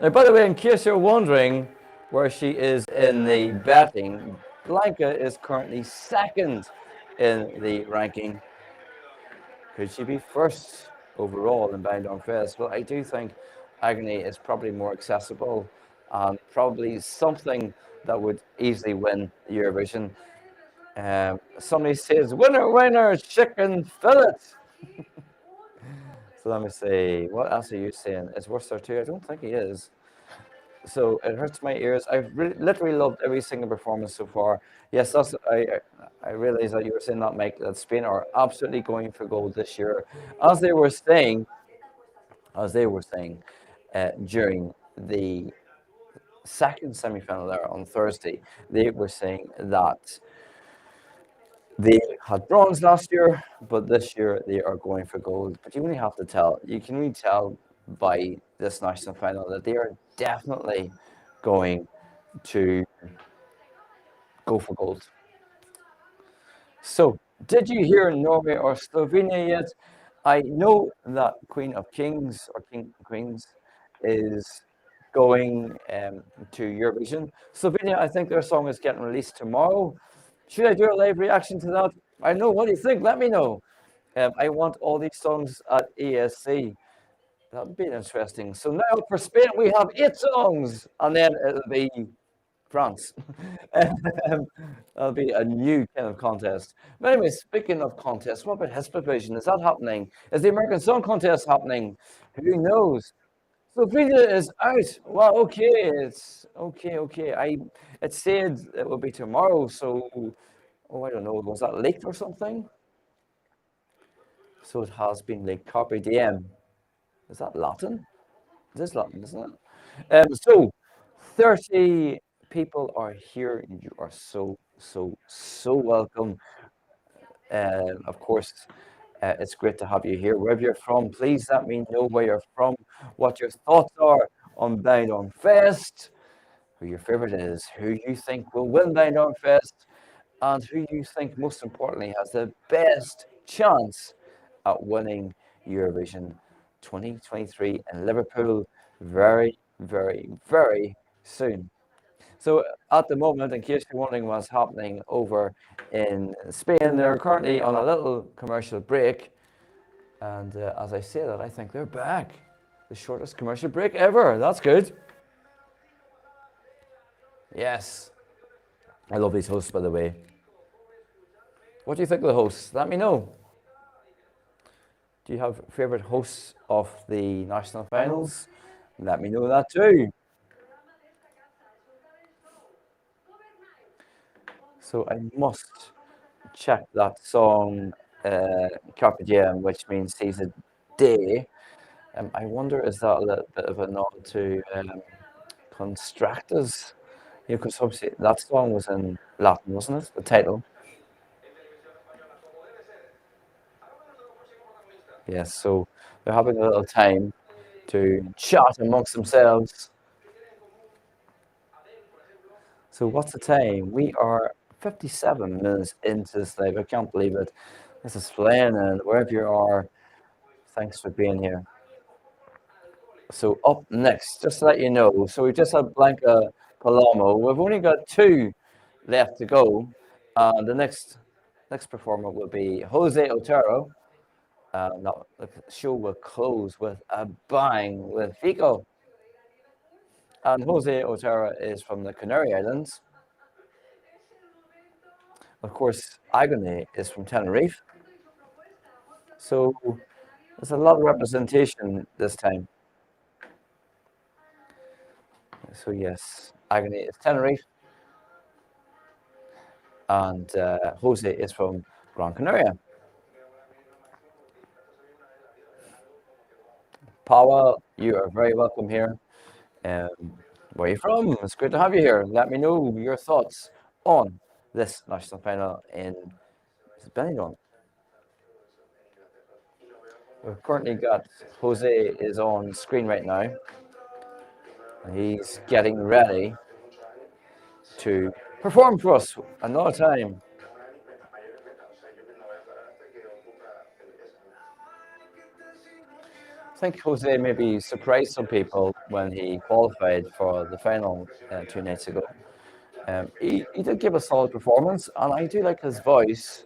Now, by the way, in case you're wondering where she is in the betting, Blanca is currently second in the ranking. Could she be first overall in Benidorm Fest? Well, I do think Agony is probably more accessible and probably something that would easily win the Eurovision. Somebody says, winner, winner, chicken fillet. So let me see, what else are you saying? Is Worcester too? I don't think he is. So it hurts my ears. I've literally loved every single performance so far. Yes, I realize that you were saying that, Mike, that Spain are absolutely going for gold this year. As they were saying during the second semi-final there on Thursday, they were saying that they had bronze last year, but this year they are going for gold. But you only have to tell, you can really tell by this national final that they are definitely going to go for gold. So, did you hear Norway or Slovenia yet? I know that Queen of Kings or King of Queens is going to Eurovision. Slovenia, I think their song is getting released tomorrow. Should I do a live reaction to that? I know. What do you think? Let me know. I want all these songs at ESC. That would be interesting. So now for Spain, we have 8 songs, and then it'll be France. That'll be a new kind of contest. But anyway, speaking of contests, what about his provision? Is that happening? Is the American Song Contest happening? Who knows? So Frida is out. Well, okay, it's okay. It said it will be tomorrow, so I don't know. Was that leaked or something? So it has been leaked. Carpe diem. Is that Latin? It is Latin, isn't it? So 30 people are here. You are so welcome. Of course, it's great to have you here. Wherever you're from, please let me know where you're from, what your thoughts are on Benidorm Fest, who your favourite is, who you think will win Benidorm Fest, and who you think, most importantly, has the best chance at winning Eurovision 2023 in Liverpool very soon. So at the moment, in case you're wondering what's happening over in Spain, they're currently on a little commercial break. And as I say that, I think they're back. The shortest commercial break ever. That's good. Yes. I love these hosts, by the way. What do you think of the hosts? Let me know. Do you have favourite hosts of the national finals? Let me know that too. So I must check that song, Carpe Diem, which means seize a day. I wonder, is that a little bit of a nod to Constractors? You know, because obviously that song was in Latin, wasn't it? The title. Yes, so they're having a little time to chat amongst themselves. So what's the time? We are 57 minutes into this live. I can't believe it. This is flying, and wherever you are, thanks for being here. So up next, just to let you know, so we just had Blanca, Paloma. We've only got 2 left to go. The next performer will be Jose Otero. Now, the show will close with a bang with Vicco. And Jose Otero is from the Canary Islands. Of course, Agony is from Tenerife. So there's a lot of representation this time. So yes, Agony is Tenerife. And Jose is from Gran Canaria. Pawa, you are very welcome here. Where are you from? It's great to have you here. Let me know your thoughts on this national final in Benidorm. We've currently got Jose is on screen right now. He's getting ready to perform for us another time. I think Jose maybe surprised some people when he qualified for the final 2 nights ago. He did give a solid performance, and I do like his voice.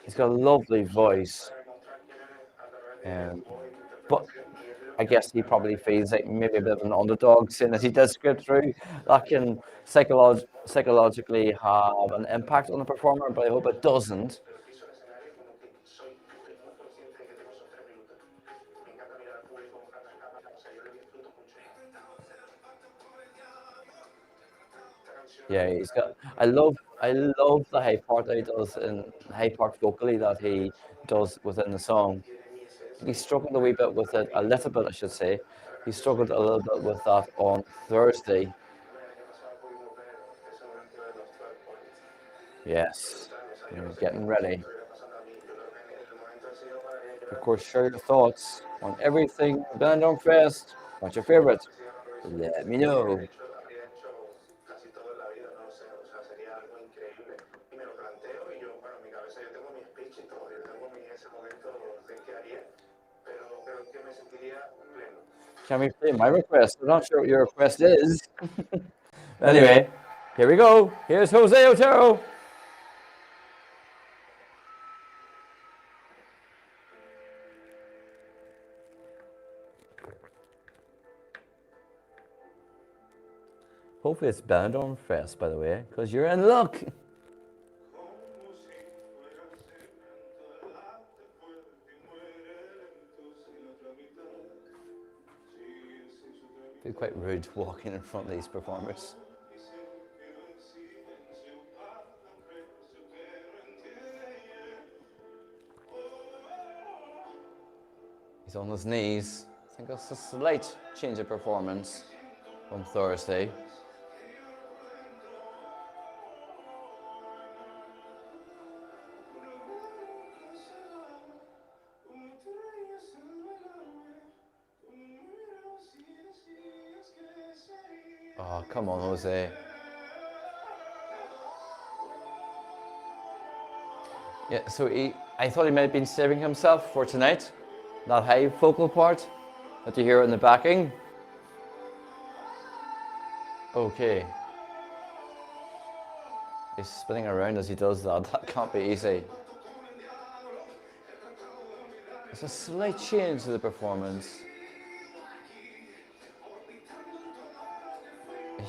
He's got a lovely voice. But I guess he probably feels like maybe a bit of an underdog, seeing as he does get through. That can psychologically have an impact on the performer, but I hope it doesn't. Yeah, he's got. I love the high part that he does in high part vocally that he does within the song. He struggled a wee bit with it, a little bit, I should say. He struggled a little bit with that on Thursday. Yes, he's getting ready. Of course, share your thoughts on everything Benidorm Fest. What's your favorite? Let me know. Can we play my request? I'm not sure what your request is. Anyway, here we go. Here's Jose Otero. Hopefully it's Benidorm Fest, by the way, because you're in luck. Feel quite rude walking in front of these performers. He's on his knees. I think that's a slight change of performance on Thursday. Oh, come on, Jose. Yeah, so I thought he might have been saving himself for tonight. That high vocal part that you hear in the backing. Okay. He's spinning around as he does that. That can't be easy. There's a slight change to the performance.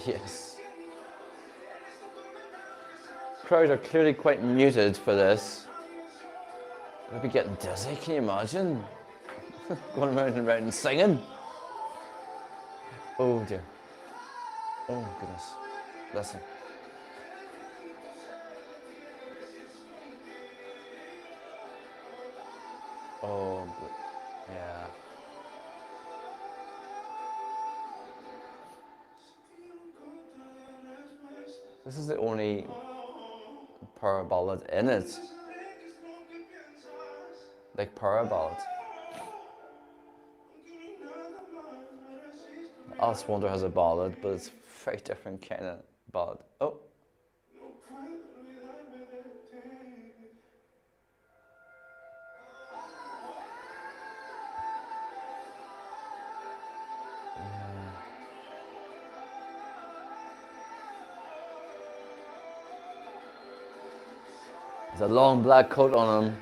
Yes. Crowd are clearly quite muted for this. They'll be getting dizzy, can you imagine? Going around and around and singing. Oh dear. Oh goodness. Listen. Oh, yeah. This is the only power ballad in it. Like power ballad. Alice Wonder has a ballad, but it's a very different kind of ballad. Oh. There's a long black coat on him.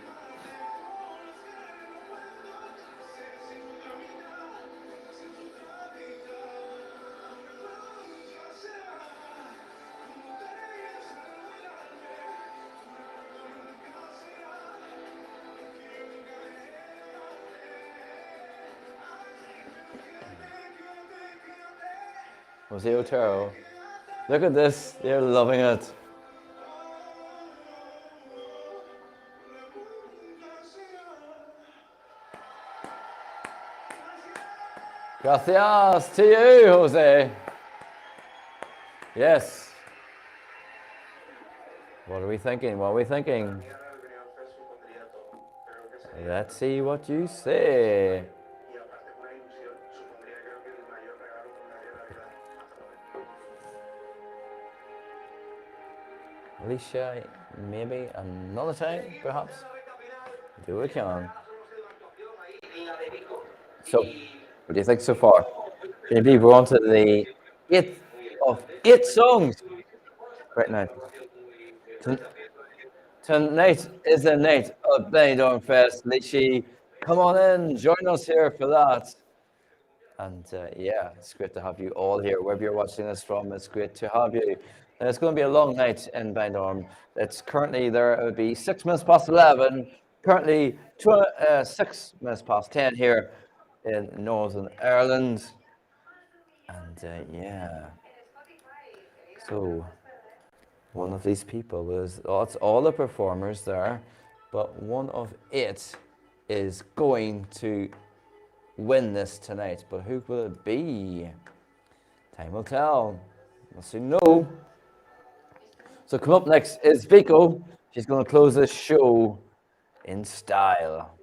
Jose Otero. Look at this, they're loving it. Gracias to you, Jose. Yes. What are we thinking? What are we thinking? Let's see what you say. Alicia, maybe another time, perhaps? Do what we can. So, what do you think so far? Can you believe we're on to the 8th of 8 songs right now? Tonight is the night of Benidorm Fest. Literally, come on in, join us here for that. And yeah, it's great to have you all here. Wherever you're watching this from, it's great to have you. And it's going to be a long night in Benidorm. It's currently there, it would be 6 minutes past 11. Currently 6 minutes past 10 here in Northern Ireland. And yeah, so one of these people is, oh, it's all the performers there, but one of it is going to win this tonight. But who will it be? Time will tell. We'll soon know. So come up next is Vicco. She's going to close this show in style.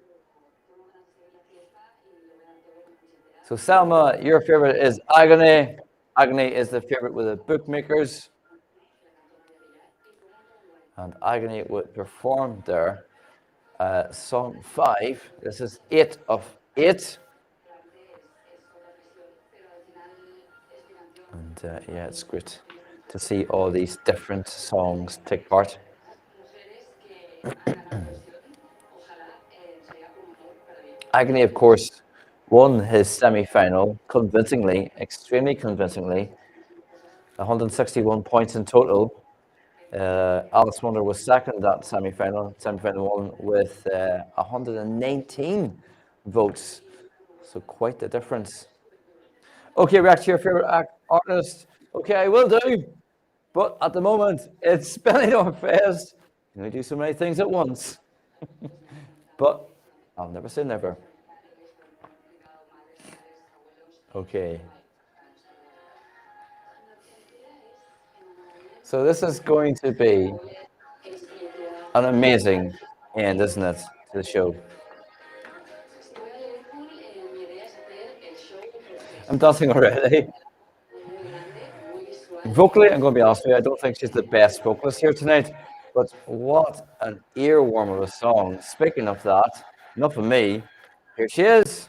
So Salma, your favorite is Agony. Agony is the favorite with the bookmakers. And Agony would perform there. Song 5. This is 8 of 8. And yeah, it's great to see all these different songs take part. Agony, of course, won his semi-final convincingly, extremely convincingly. 161 points in total. Alice Wonder was second that semi-final one with 119 votes. So quite the difference. Okay, react to your favorite artist. Okay, I will do. But at the moment, it's Benidorm Fest. You only do so many things at once. But I'll never say never. Okay. So this is going to be an amazing end, isn't it, to the show? I'm dancing already. Vocally, I'm going to be honest with you, I don't think she's the best vocalist here tonight, but what an earworm of a song. Speaking of that, enough of me, here she is.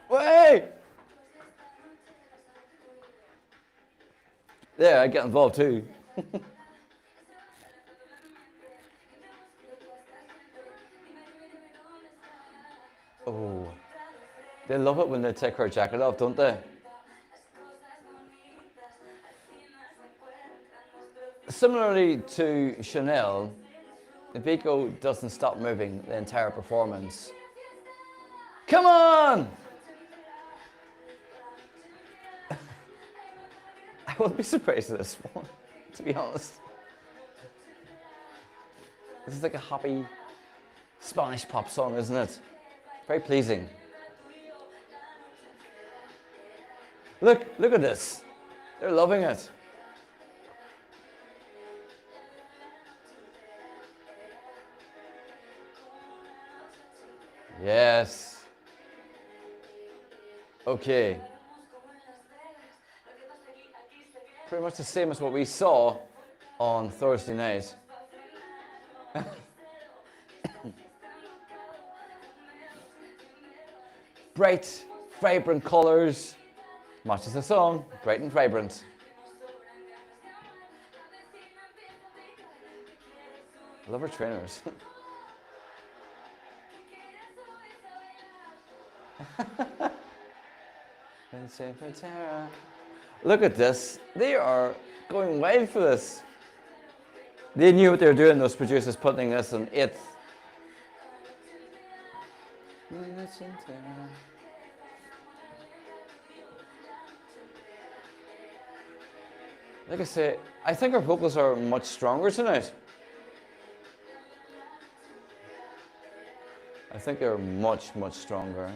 Wait! There, I get involved too. Oh, they love it when they take her jacket off, don't they? Similarly to Chanel, Vicco doesn't stop moving the entire performance. Come on! I wouldn't be surprised at this one, to be honest. This is like a happy Spanish pop song, isn't it? Very pleasing. Look at this. They're loving it. Yes. Okay. Pretty much the same as what we saw on Thursday night. Bright, vibrant colours. Matches the song, bright and vibrant. I love her trainers. Look at this. They are going wild for this. They knew what they were doing, those producers, putting this on 8th. Like I say, I think our vocals are much stronger tonight. I think they're much, much stronger.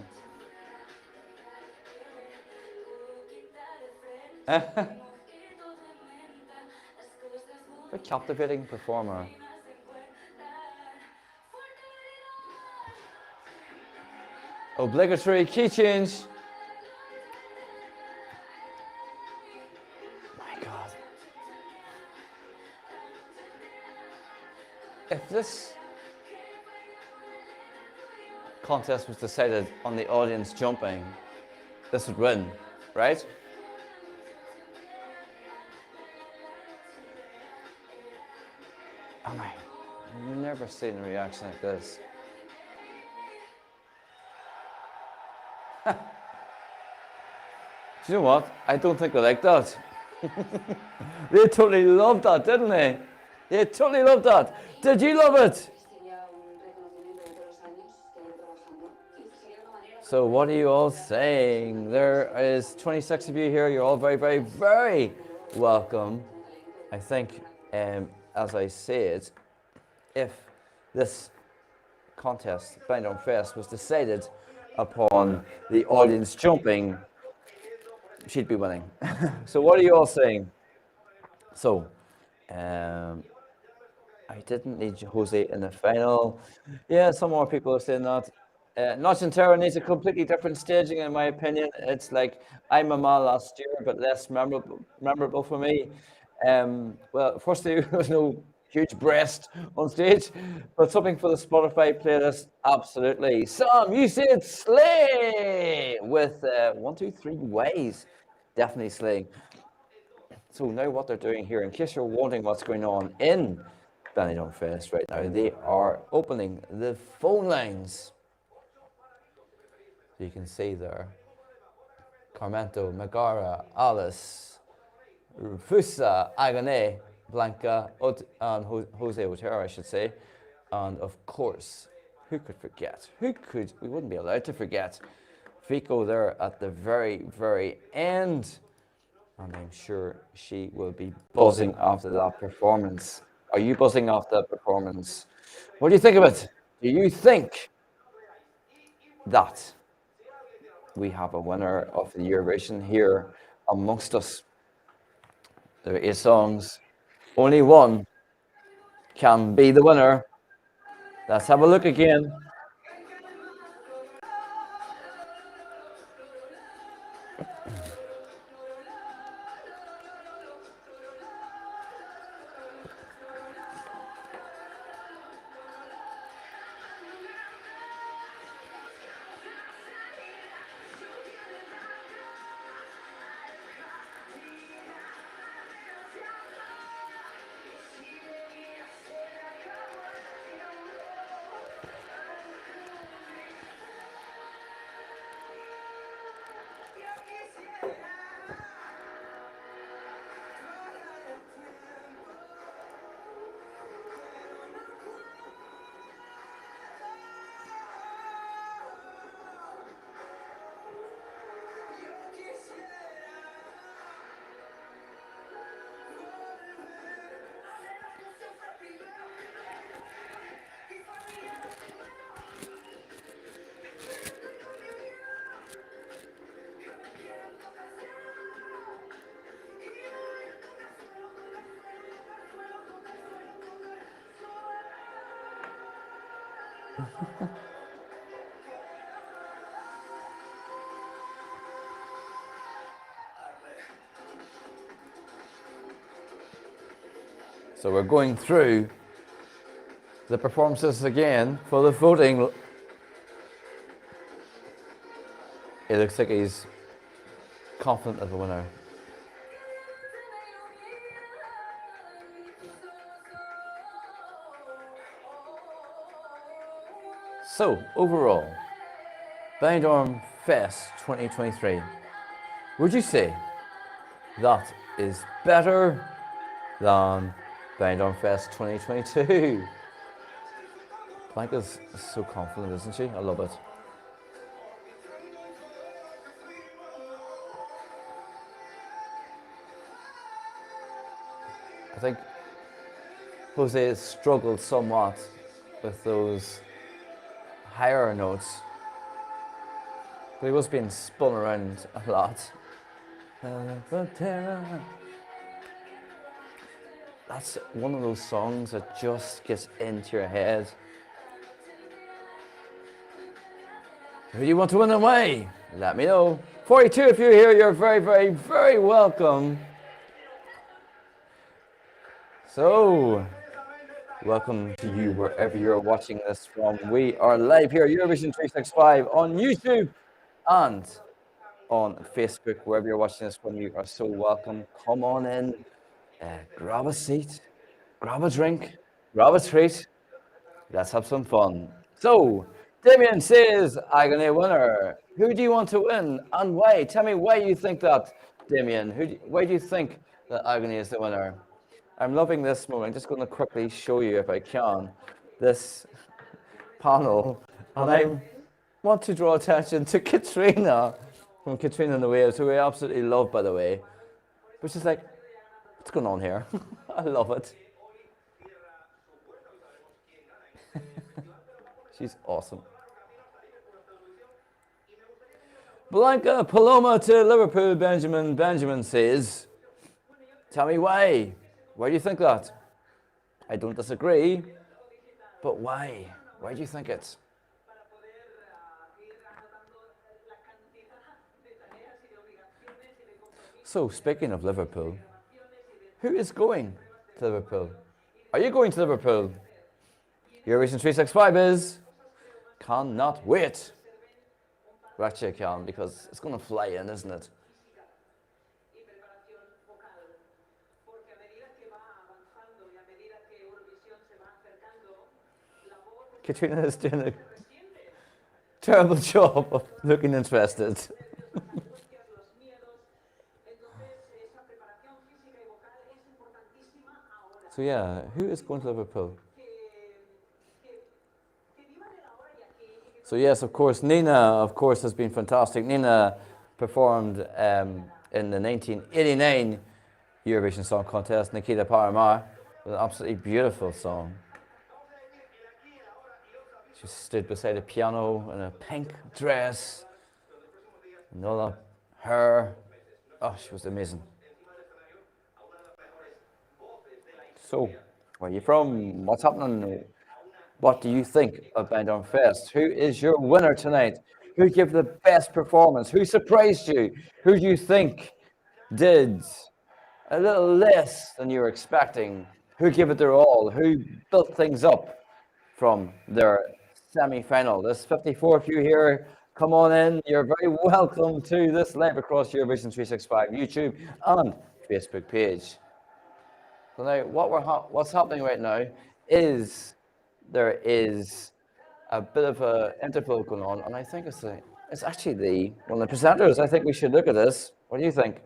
A captivating performer. Obligatory key change. My God. If this contest was decided on the audience jumping, this would win, right? Oh my, I've never seen a reaction like this. Do you know what? I don't think they like that. They totally loved that, didn't they? They totally loved that. Did you love it? So what are you all saying? There is 26 of you here. You're all very, very, very welcome. I think, as I said, if this contest, Benidorm Fest, was decided upon the audience jumping, she'd be winning. So what are you all saying? So, I didn't need Jose in the final. Yeah, some more people are saying that. Notch and Terror needs a completely different staging, in my opinion. It's like I'm Mama last year, but less memorable for me. Well, firstly, there was no huge breast on stage, but something for the Spotify playlist, absolutely. Sam, you said slay with 1, 2, 3 ways, definitely slaying. So now what they're doing here, in case you're wondering what's going on in Benidorm Fest right now, they are opening the phone lines. So you can see there, Commando, Megara, Alice, Fusa, Agane, Blanca, and Jose Otero, I should say. And of course, who could forget? We wouldn't be allowed to forget Vicco there at the very, very end. And I'm sure she will be buzzing after that performance. Are you buzzing after that performance? What do you think of it? Do you think that we have a winner of the Eurovision here amongst us? There are 8 songs. Only one can be the winner. Let's have a look again. So we're going through the performances again for the voting. It looks like he's confident of the winner. So, overall, Benidorm Fest 2023, would you say that is better than Benidorm Fest 2022? Blanca's so confident, isn't she? I love it. I think Jose has struggled somewhat with those higher notes, but he was being spun around a lot. That's one of those songs that just gets into your head. Who do you want to win away? Let me know. 42, if you're here, you're very, very, very welcome. So, welcome to you wherever you're watching this from. We are live here at Eurovision 365 on YouTube and on Facebook. Wherever you're watching this from, you are so welcome. Come on in, grab a seat, grab a drink, grab a treat. Let's have some fun. So, Damien says, Agony winner. Who do you want to win and why? Tell me why you think that, Damien. Why do you think that Agony is the winner? I'm loving this moment. I'm just going to quickly show you, if I can, this panel. And I want to draw attention to Katrina from Katrina and the Waves, who I absolutely love, by the way. Which is like, what's going on here? I love it. She's awesome. Blanca, Paloma to Liverpool, Benjamin. Benjamin says, tell me why. Why do you think that? I don't disagree, but why? Why do you think it? So, speaking of Liverpool, who is going to Liverpool? Are you going to Liverpool? Eurovision 365 is. Cannot wait. Well, actually, I can because it's going to fly in, isn't it? Katrina is doing a terrible job of looking interested. So yeah, who is going to Liverpool? So yes, of course, Nina, of course, has been fantastic. Nina performed in the 1989 Eurovision Song Contest, Nikita Paloma, with an absolutely beautiful song. She stood beside a piano in a pink dress, another hair. Oh, she was amazing. So, where are you from? What's happening? What do you think of Benidorm Fest? Who is your winner tonight? Who gave the best performance? Who surprised you? Who do you think did a little less than you were expecting? Who gave it their all? Who built things up from their semi-final? There's 54 of you here. Come on in. You're very welcome to this live across Eurovision 365 YouTube and Facebook page. So now, what's happening right now is there is a bit of an interval going on, and I think it's actually one of the presenters. I think we should look at this. What do you think?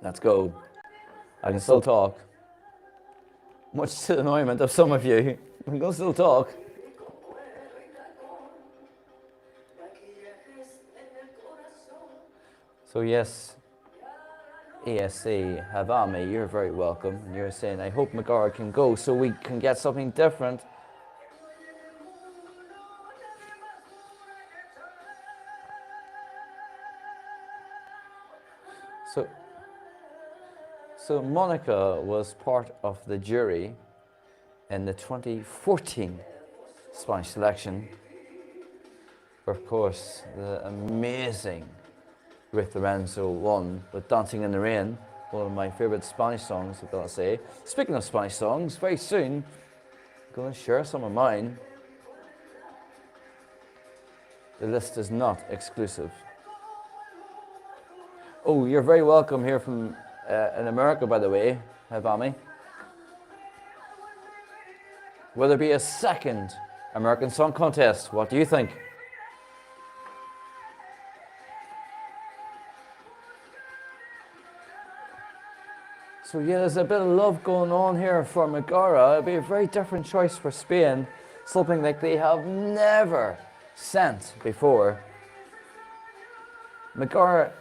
Let's go. I can still talk. Much to the annoyment of some of you, I can still talk. So yes, ESC, Havami, you're very welcome. And you're saying, I hope Megara can go so we can get something different. So Monica was part of the jury in the 2014 Spanish selection. Of course, the amazing Ruth Lorenzo won with Dancing in the Rain, one of my favourite Spanish songs, I've got to say. Speaking of Spanish songs, very soon I'm going to share some of mine. The list is not exclusive. Oh, you're very welcome here from in America, by the way, Havami. Will there be a second American Song Contest? What do you think? So yeah, there's a bit of love going on here for Megara. It'll be a very different choice for Spain, something like they have never sent before. Megara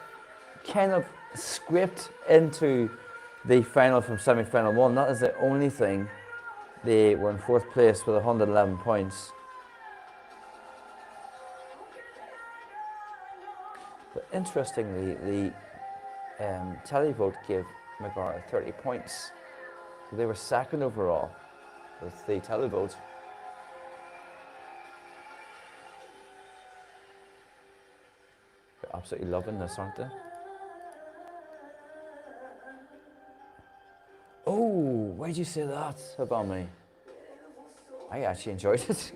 kind of scraped into the final from semi-final one. That is the only thing. They were in fourth place with 111 points. But interestingly, the televote gave Megara 30 points. So they were second overall with the televote. They're absolutely loving this, aren't they? Oh, why did you say that about me? I actually enjoyed it.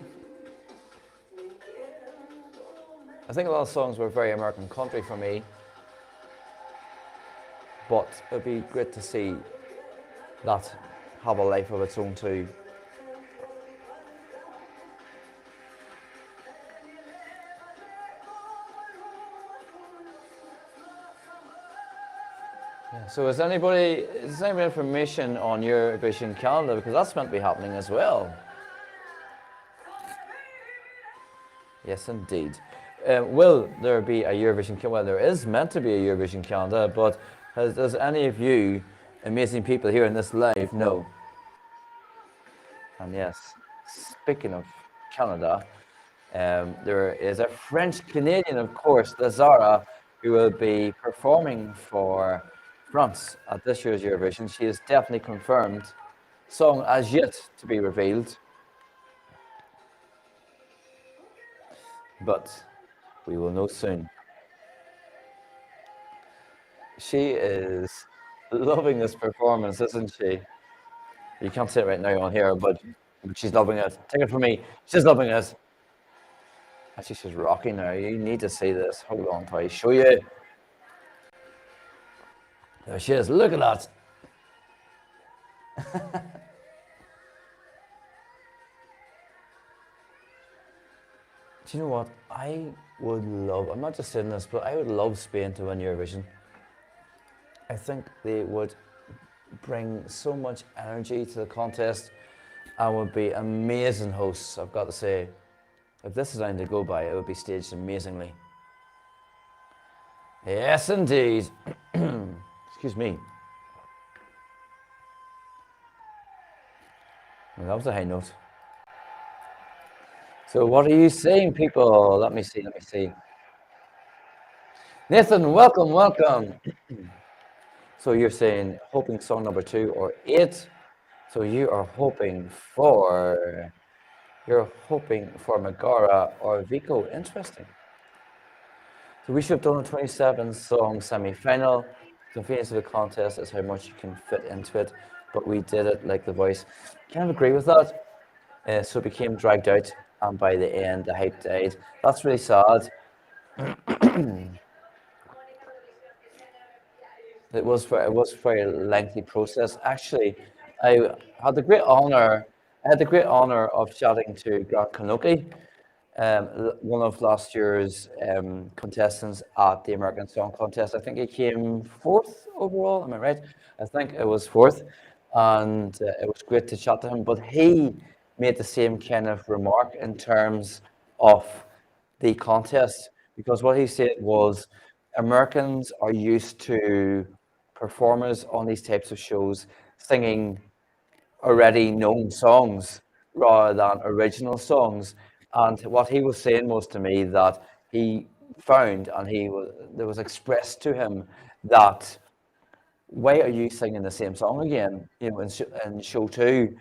I think a lot of songs were very American country for me. But it'd be great to see that have a life of its own too. Yeah, so is there any information on Eurovision calendar? Because that's meant to be happening as well. Yes, indeed. Will there be a Eurovision calendar? Well, there is meant to be a Eurovision calendar, but does any of you amazing people here in this live know? And yes, speaking of Canada, there is a French Canadian, of course, Lazara, who will be performing for France at this year's Eurovision. She is definitely confirmed. Song as yet to be revealed. But we will know soon. She is loving this performance, isn't she? You can't see it right now on here, but she's loving it. Take it from me. She's loving it. Actually, she's rocking now. You need to see this. Hold on till I show you. There she is. Look at that. Do you know what? I would love, I'm not just saying this, but I would love Spain to win Eurovision. I think they would bring so much energy to the contest and would be amazing hosts, I've got to say. If this is anything to go by, it would be staged amazingly. Yes, indeed. Excuse me. That was a high note. So what are you saying, people? Let me see. Nathan, welcome. So you're saying hoping song number 2 or 8. So you're hoping for Megara or Vicco. Interesting. So we should have done a 27 song semi-final. The convenience of the contest is how much you can fit into it, but we did it like The Voice. Kind of agree with that. So it became dragged out, and by the end, the hype died. That's really sad. It was a very lengthy process. Actually, I had the great honor. Of chatting to Grant Kanoki, one of last year's contestants at the American Song Contest. I think he came 4th overall. Am I right? I think it was 4th, and it was great to chat to him. But he made the same kind of remark in terms of the contest, because what he said was Americans are used to performers on these types of shows singing already known songs rather than original songs. And what he was saying was to me that he found, and there was expressed to him that, why are you singing the same song again, in show 2?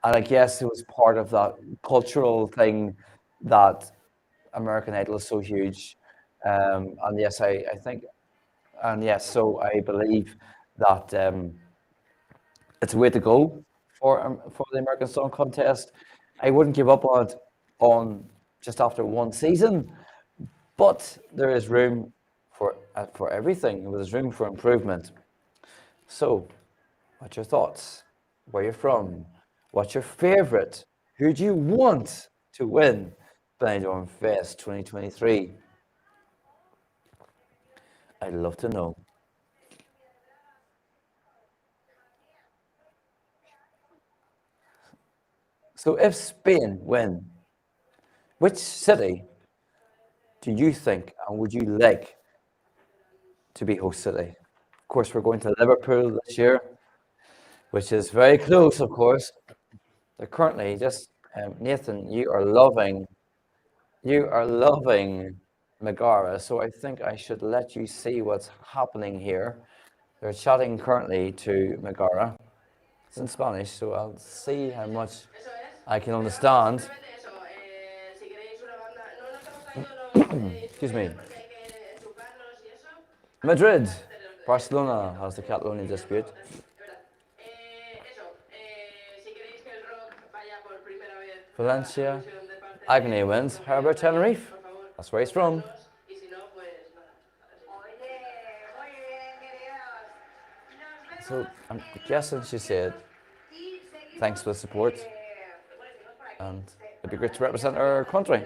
And I guess it was part of that cultural thing that American Idol is so huge. And yes, I think, and yes, so I believe that it's a way to go for the American Song Contest. I wouldn't give up on it on just after one season, but there is room for everything. There's room for improvement. So, what's your thoughts? Where you're from? What's your favourite? Who do you want to win Benidorm Fest 2023? I'd love to know. So if Spain win, which city do you think and would you like to be host city? Of course, we're going to Liverpool this year, which is very close, of course. They're currently just, Nathan, you are loving Megara, so I think I should let you see what's happening here. They're chatting currently to Megara. It's in Spanish, so I'll see how much I can understand. Excuse me. Madrid, Barcelona has the Catalonian dispute. Valencia, Agony wins. How about Tenerife? That's where he's from. So I'm guessing she said, thanks for the support, and it'd be great to represent our country.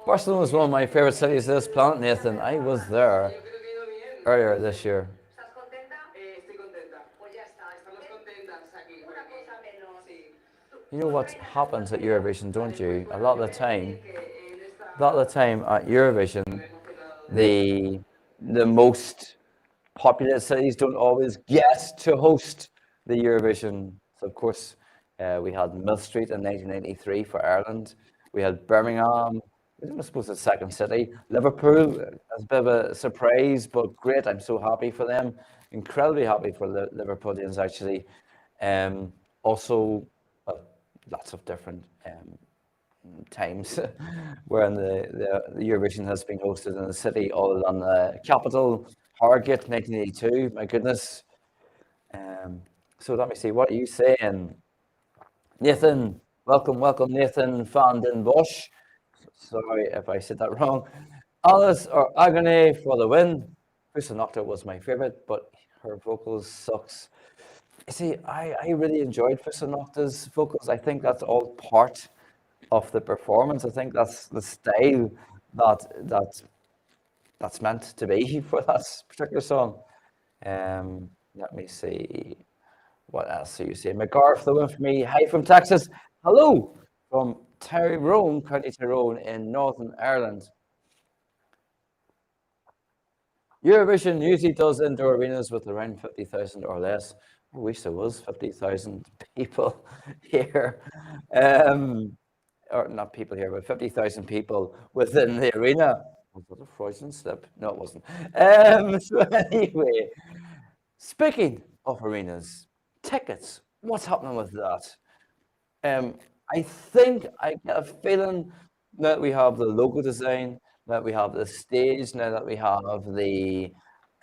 Barcelona is one of my favourite cities of this planet, Nathan. I was there earlier this year. You know what happens at Eurovision, don't you? A lot of the time at Eurovision, the most populous cities don't always get to host the Eurovision. So of course, we had Mill Street in 1993 for Ireland. We had Birmingham. I suppose the second city. Liverpool as a bit of a surprise, but great. I'm so happy for them. Incredibly happy for the Liverpoolians, actually. Also, lots of different times when the Eurovision has been hosted in the city other than the capital, Harrogate, 1982. My goodness. Um, so let me see, what are you saying? Nathan, welcome, Nathan van den Bosch. Sorry if I said that wrong. Alice or Agony for the win. Fusa Nocta was my favorite, but her vocals sucks. You see, I really enjoyed Fusa Nocta's vocals. I think that's all part of the performance. I think that's the style that's meant to be for that particular song. Let me see. What else are you saying? Megara for the win for me. Hi from Texas. Hello from Tyrone, County Tyrone in Northern Ireland. Eurovision usually does indoor arenas with around 50,000 or less. I wish there was 50,000 people here. Or not people here, but 50,000 people within the arena. Was that a Freudian slip? No, it wasn't. So anyway, speaking of arenas, tickets, what's happening with that? I think I get a feeling that we have the logo design, that we have the stage, now that we have the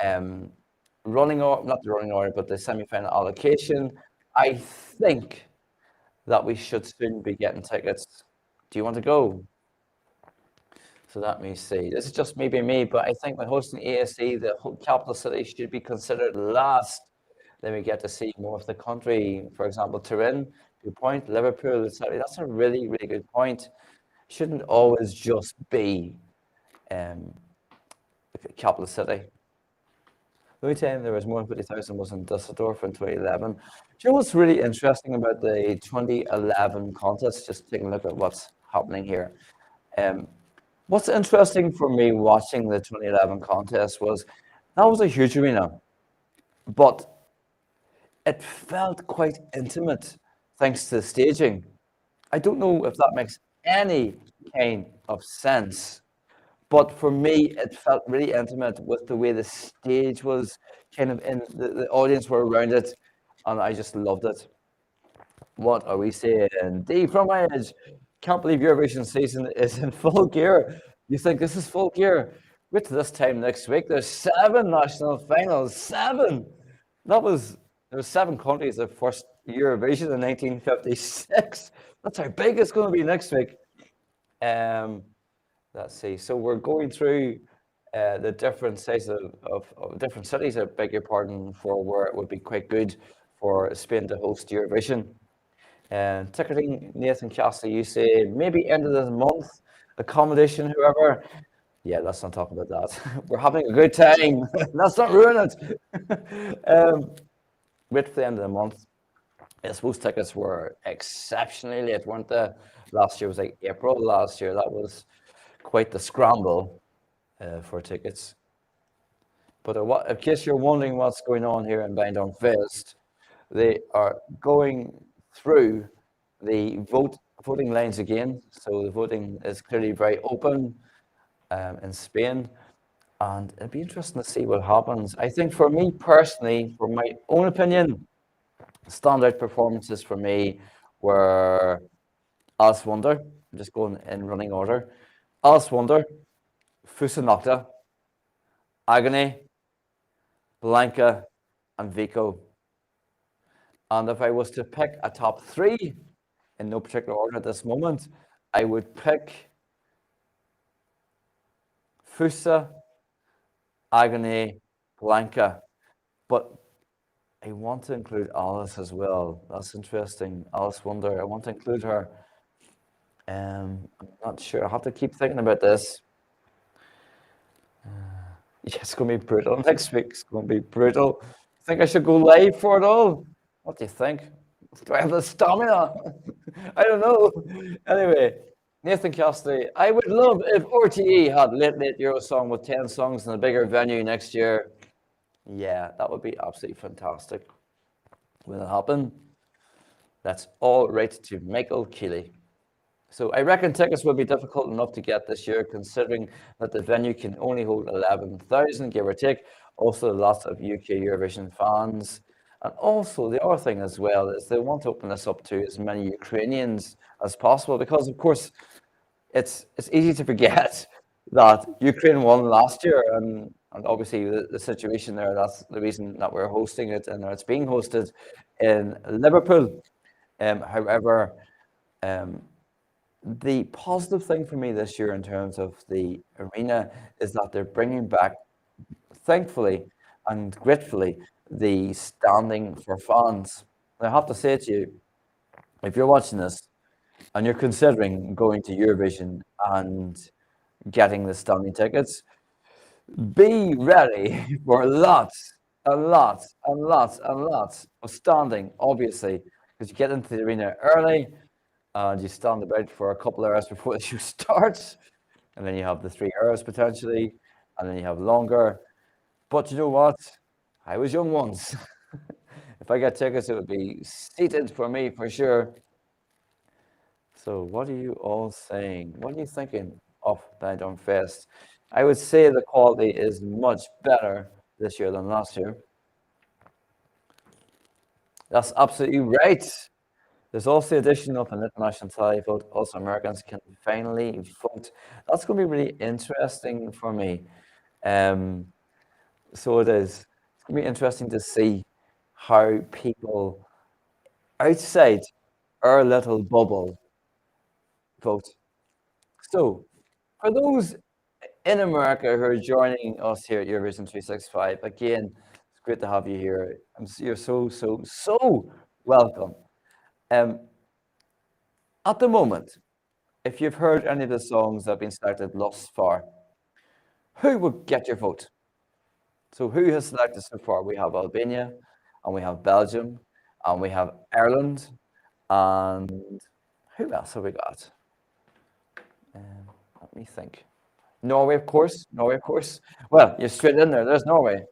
um, running order, not the running order, but the semi-final allocation. I think that we should soon be getting tickets. Do you want to go? So let me see. This is just maybe me, but I think when hosting ASE, the whole capital city should be considered last. Then we get to see more of the country. For example, Turin, good point. Liverpool, etc. That's a really, really good point. Shouldn't always just be the capital city. The only time there was more than 50,000 was in Düsseldorf in 2011. Do you know what's really interesting about the 2011 contest? Just taking a look at what's happening here. What's interesting for me watching the 2011 contest was that was a huge arena, but it felt quite intimate thanks to the staging. I don't know if that makes any kind of sense, but for me, it felt really intimate with the way the stage was kind of in the audience were around it, and I just loved it. What are we saying? D from my edge. Can't believe Eurovision season is in full gear. You think this is full gear? Wait till this time next week. There's 7 national finals. 7. There was 7 countries at first Eurovision in 1956. That's how big it's going to be next week. Let's see. So we're going through the different sizes of different cities. I beg your pardon for where it would be quite good for Spain to host Eurovision. Ticketing, Nathan Castle, you say maybe end of this month, accommodation, whoever. Yeah, let's not talk about that. We're having a good time. Let's not ruin it. Wait for the end of the month. I suppose tickets were exceptionally late, weren't they? Last year was like April last year. That was quite the scramble for tickets. But in case you're wondering what's going on here in Benidorm Fest, they are going through the voting lines again. So the voting is clearly very open in Spain, and it'd be interesting to see what happens. I think for me personally, for my own opinion, standout performances for me were Alice Wonder. I'm just going in running order. Alice Wonder, Fusa Nocta, Agony, Blanca, and Vicco. And if I was to pick a top 3 in no particular order at this moment, I would pick Fusa, Agony, Blanca. But I want to include Alice as well. That's interesting. Alice Wonder, I want to include her. I'm not sure. I have to keep thinking about this. Yeah, it's going to be brutal next week. It's going to be brutal. Think I should go live for it all? What do you think? Do I have the stamina? I don't know. Anyway, Nathan Cassidy, I would love if RTE had late Eurosong with 10 songs in a bigger venue next year. Yeah, that would be absolutely fantastic. Will it happen? That's all right to Michael Keeley. So I reckon tickets will be difficult enough to get this year, considering that the venue can only hold 11,000, give or take. Also, lots of UK Eurovision fans And also, the other thing as well is they want to open this up to as many Ukrainians as possible because, of course, it's easy to forget that Ukraine won last year, and obviously the situation there. That's the reason that we're hosting it, and it's being hosted in Liverpool. However, um, the positive thing for me this year in terms of the arena is that they're bringing back, thankfully and gratefully, the standing for fans. I have to say to you, if you're watching this and you're considering going to Eurovision and getting the standing tickets, be ready for lots and lots and lots and lots of standing, obviously, because you get into the arena early and you stand about for a couple of hours before the show starts, and then you have the 3 hours potentially, and then you have longer. But you know what? I was young once. If I get tickets, it would be seated for me for sure. So, what are you all saying? What are you thinking of Benidorm Fest? I would say the quality is much better this year than last year. That's absolutely right. There's also the addition of an international tally vote. Also, Americans can finally vote. That's going to be really interesting for me. So it is. It's going to be interesting to see how people outside our little bubble vote. So, for those in America who are joining us here at Eurovision 365, again, it's great to have you here. You're so welcome. Um, at the moment, if you've heard any of the songs that have been selected thus far, who would get your vote? So, who has selected so far? We have Albania, and we have Belgium, and we have Ireland, and who else have we got? Let me think. Norway, of course. Norway, of course. Well, you're straight in there. There's Norway.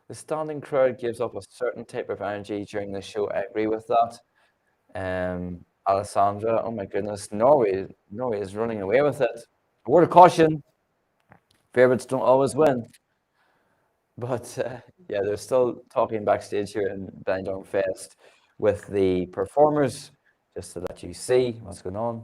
The standing crowd gives up a certain type of energy during the show. I agree with that. Alessandra, oh my goodness, Norway is running away with it. A word of caution: favorites don't always win. But yeah, they're still talking backstage here in Benidorm Fest with the performers, just to let you see what's going on.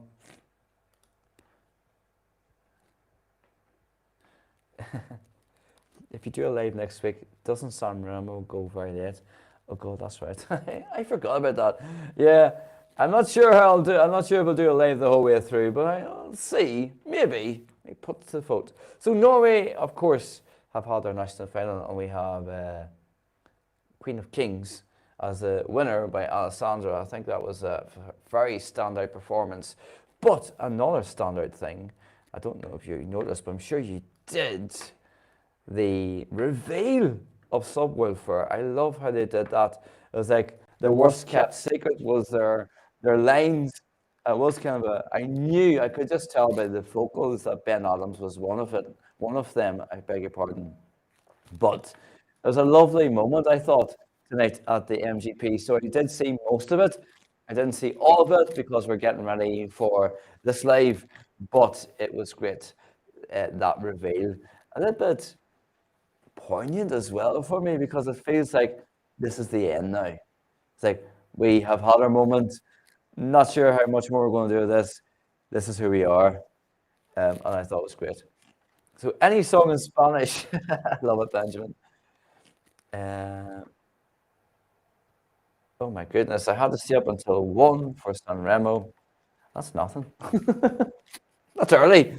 If you do a live next week, doesn't San Remo go very late? Oh God, that's right. I forgot about that. Yeah, I'm not sure how I'll do. I'm not sure if I'll do a live the whole way through, but I'll see. Maybe I put to the vote. So Norway, of course, have had their national final, and we have Queen of Kings as the winner by Alessandra. I think that was a very standout performance. But another standout thing, I don't know if you noticed, but I'm sure you did, the reveal of Subwoofer. I love how they did that. It was like the worst kept secret was their lines. It was kind of I could just tell by the vocals that Ben Adams was one of them, I beg your pardon. But it was a lovely moment, I thought, tonight at the MGP. So I did see most of it. I didn't see all of it because we're getting ready for this live, but it was great, that reveal. A little bit poignant as well for me because it feels like this is the end now. It's like we have had our moment. Not sure how much more we're going to do with this. This is who we are. And I thought it was great. So any song in Spanish, I love it, Benjamin. Oh my goodness, I had to stay up until 1 for San Remo. That's nothing. That's early.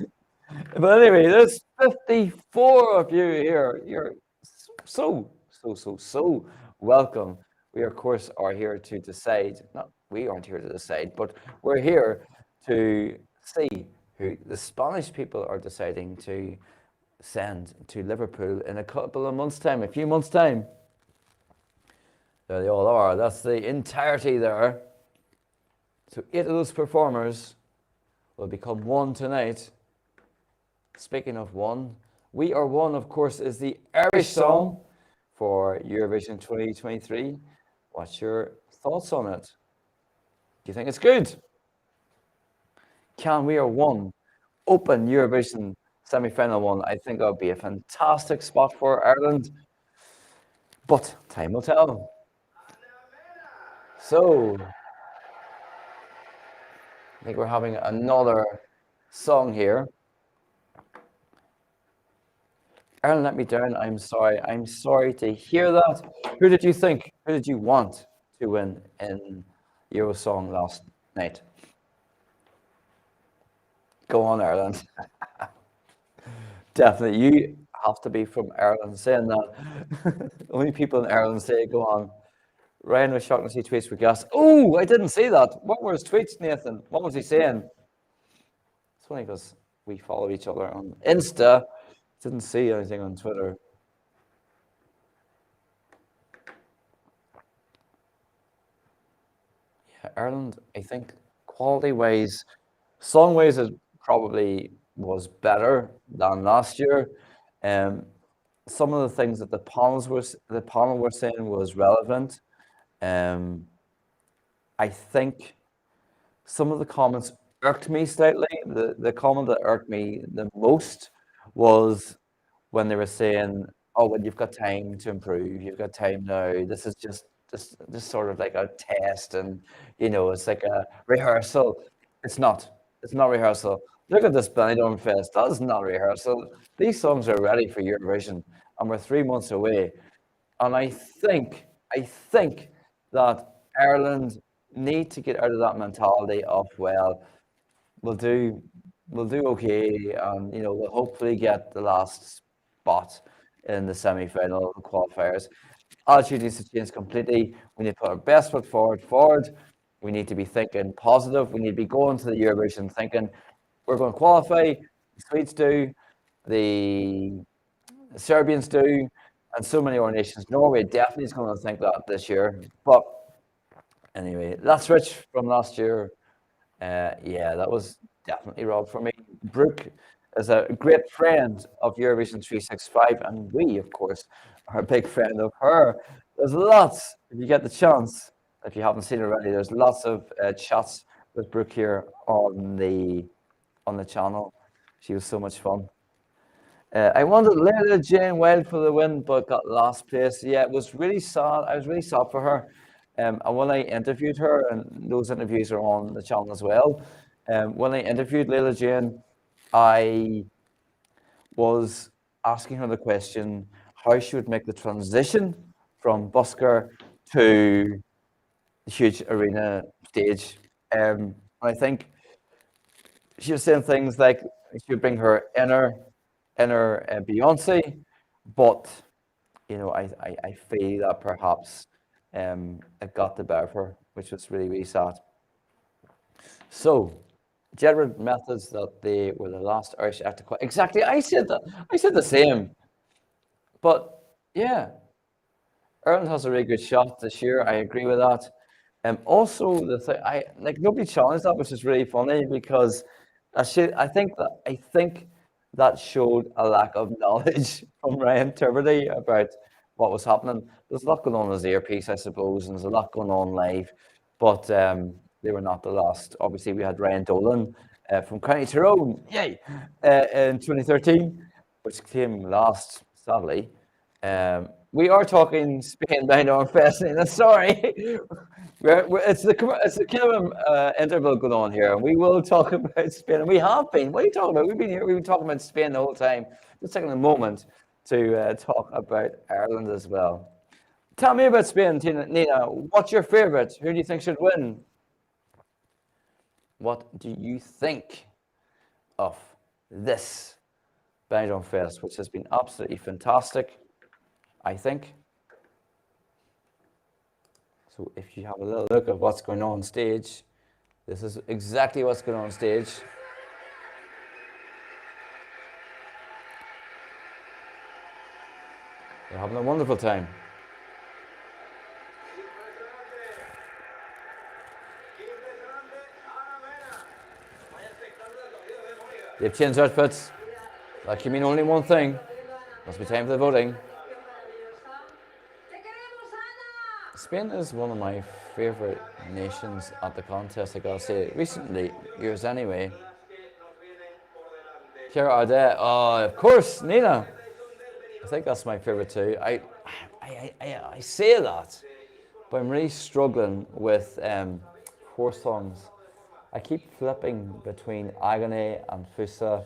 But anyway, there's 54 of you here. You're so welcome. We, of course, are here to decide. Not we aren't here to decide, but we're here to see who the Spanish people are deciding to send to Liverpool in a couple of months' time, a few months' time. There they all are. That's the entirety there. So 8 of those performers will become one tonight. Speaking of one, We Are One, of course, is the Irish song for Eurovision 2023. What's your thoughts on it? Do you think it's good? Can We Are One open Eurovision semi-final one? I think that would be a fantastic spot for Ireland. But time will tell. So, I think we're having another song here. Ireland let me down. I'm sorry. I'm sorry to hear that. Who did you think? Who did you want to win in Eurosong last night? Go on, Ireland. Definitely. You have to be from Ireland saying that. Only people in Ireland say, go on. Ryan was shocked to see tweets for gas. Oh, I didn't see that. What were his tweets, Nathan? What was he saying? It's funny because we follow each other on Insta. Didn't see anything on Twitter. Yeah, Ireland, I think quality-wise, song-wise, it probably was better than last year. Some of the things that the panel were saying was relevant. I think some of the comments irked me slightly. The comment that irked me the most was when they were saying, "Oh, well, you've got time to improve. You've got time now. This is just sort of like a test, and it's like a rehearsal." It's not. It's not rehearsal. Look at this Benidorm Fest. That is not rehearsal. These songs are ready for Eurovision, and we're 3 months away. And I think that Ireland need to get out of that mentality of, well, we'll do okay, and we'll hopefully get the last spot in the semi-final qualifiers. Attitude needs to change completely. We need to put our best foot forward. We need to be thinking positive. We need to be going to the Eurovision thinking we're going to qualify. The Swedes do, the Serbians do, and so many other nations. Norway definitely is going to think that this year. But anyway, that switch from last year, yeah, that was definitely robbed for me. Brooke is a great friend of Eurovision 365, and we, of course, are a big friend of her. There's lots, if you get the chance, if you haven't seen it already, there's lots of chats with Brooke here on the channel. She was so much fun. I wanted Leila Jane Wild for the win, but got last place. Yeah, it was really sad. I was really sad for her. And when I interviewed her, and those interviews are on the channel as well, when I interviewed Leila Jane, I was asking her the question how she would make the transition from busker to the huge arena stage. And I think she was saying things like she would bring her inner Beyonce, but I feel that perhaps it got the better of her, which was really, really sad. So, Jedward methods that they were the last Irish act to quit. Exactly, I said that. I said the same. But yeah, Ireland has a really good shot this year. I agree with that. Also, the thing I like nobody challenged that, which is really funny because I think that showed a lack of knowledge from Ryan Tuberty about what was happening. There's a lot going on in his earpiece, I suppose, and there's a lot going on live, but they were not the last. Obviously, we had Ryan Dolan from County Tyrone, yay, in 2013, which came last, sadly. We are talking Spain Benidorm Fest. Sorry, it's the kind of interval going on here, and we will talk about Spain. And we have been. What are you talking about? We've been here. We've been talking about Spain the whole time. Just taking a moment to talk about Ireland as well. Tell me about Spain, Nina. What's your favourite? Who do you think should win? What do you think of this Benidorm Fest, which has been absolutely fantastic? I think. So if you have a little look at what's going on stage, this is exactly what's going on stage. They're having a wonderful time. They've changed outfits. That can mean only one thing. Must be time for the voting. Spain is one of my favourite nations at the contest, I gotta say. Recently, years anyway. Chiara Ardè, oh, of course, Nina. I think that's my favourite too. I say that, but I'm really struggling with horse songs. I keep flipping between Agony and Fusa,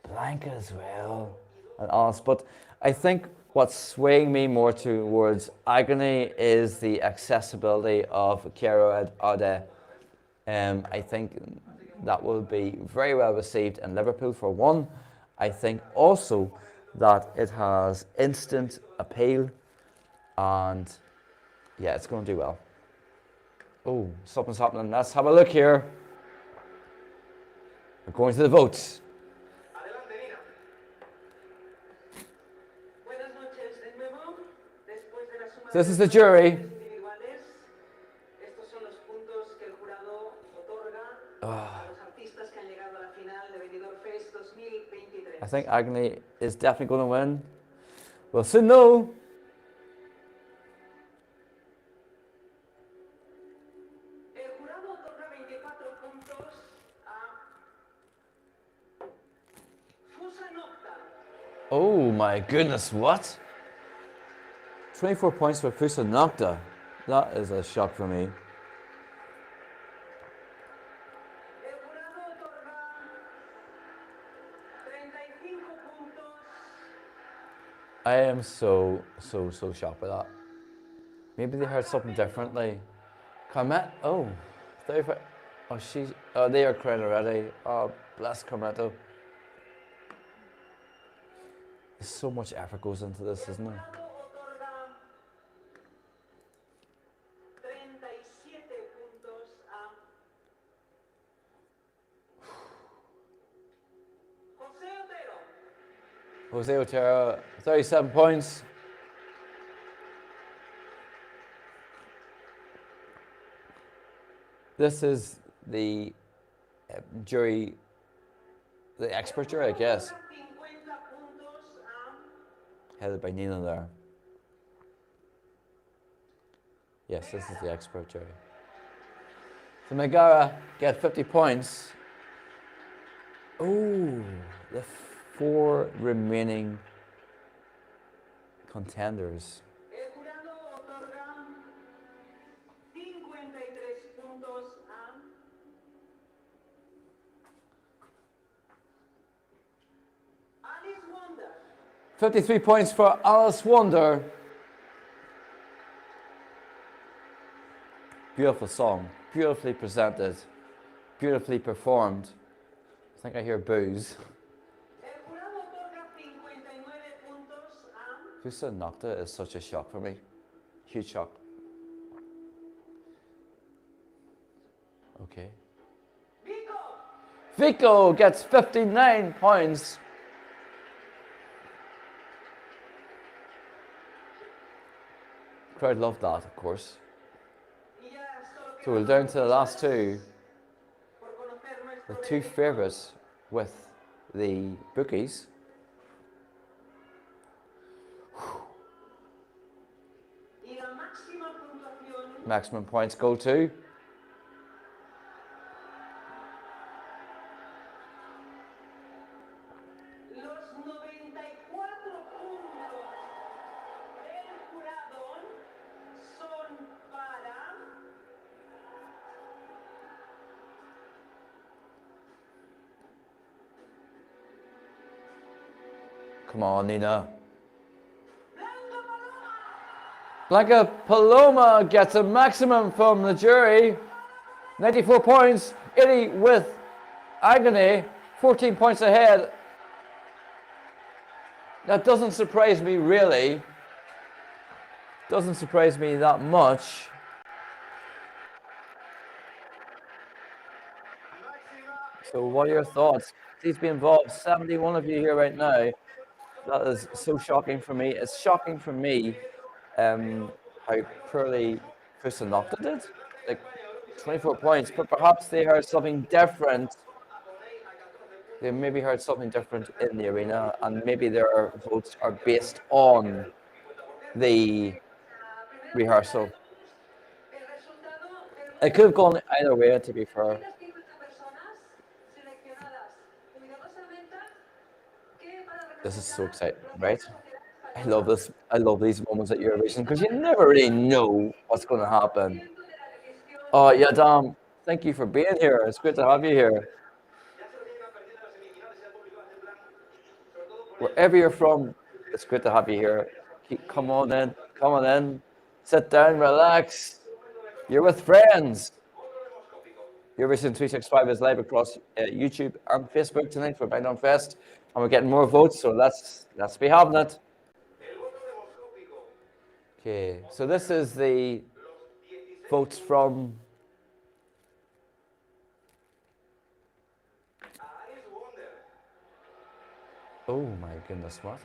Blanca as well, and Alice. But I think what's swaying me more towards Agony is the accessibility of Chiaro Ode. I think that will be very well received in Liverpool for one. I think also that it has instant appeal, and yeah, it's going to do well. Oh, something's happening. Let's have a look here. We're going to the votes. So this is the jury. I think Agony is definitely going to win. We'll soon know. Oh my goodness, what? 24 points for Fusa Nocta. That is a shock for me. I am so shocked by that. Maybe they heard something differently. Commando. Oh, 35. Oh, they are crying already. Oh, bless Commando. So much effort goes into this, isn't there? Jose Otero, 37 points. This is the jury, the expert jury, I guess. Headed by Nina there. Yes, this is the expert jury. So Megara get 50 points. Oh, the 4 remaining contenders. $53 points for Alice Wonder. Beautiful song, beautifully presented, beautifully performed. I think I hear boos. Fusa Nocta is such a shock for me. Huge shock. Okay. Vicco gets 59 points. Crowd loved that, of course. So we're down to the last two. The 2 favourites with the bookies. Maximum points go to come on, Nina. Blanca Paloma gets a maximum from the jury. 94 points, 80 with Agony, 14 points ahead. That doesn't surprise me, really. Doesn't surprise me that much. So what are your thoughts? Please be involved. 71 of you here right now. That is so shocking for me. It's shocking for me how poorly Fusa Nocta did. Like 24 points, but perhaps they heard something different. They maybe heard something different in the arena, and maybe their votes are based on the rehearsal. It could have gone either way, to be fair. This is so exciting, right? I love this. I love these moments at Eurovision because you never really know what's going to happen. Oh yeah, Dom. Thank you for being here. It's great to have you here. Wherever you're from, it's great to have you here. Come on in. Come on in. Sit down, relax. You're with friends. Eurovision 365 is live across YouTube and Facebook tonight for Benidorm Fest, and we're getting more votes, so let's be having it. Okay, so this is the votes from oh my goodness, what?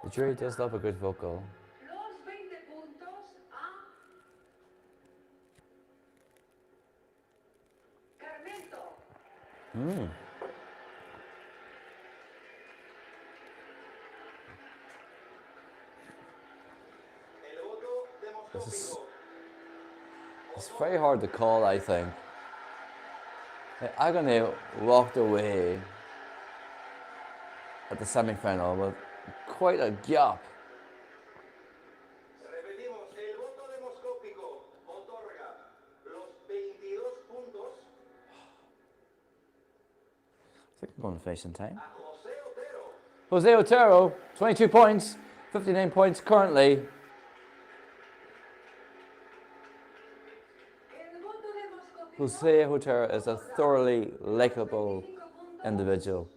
The jury does love a good vocal. It's very hard to call, I think. Agony walked away at the semi-final with quite a gap. I think I'm going to finish in time. Jose Otero, 22 points, 59 points currently. Jose Otero is a thoroughly likable individual.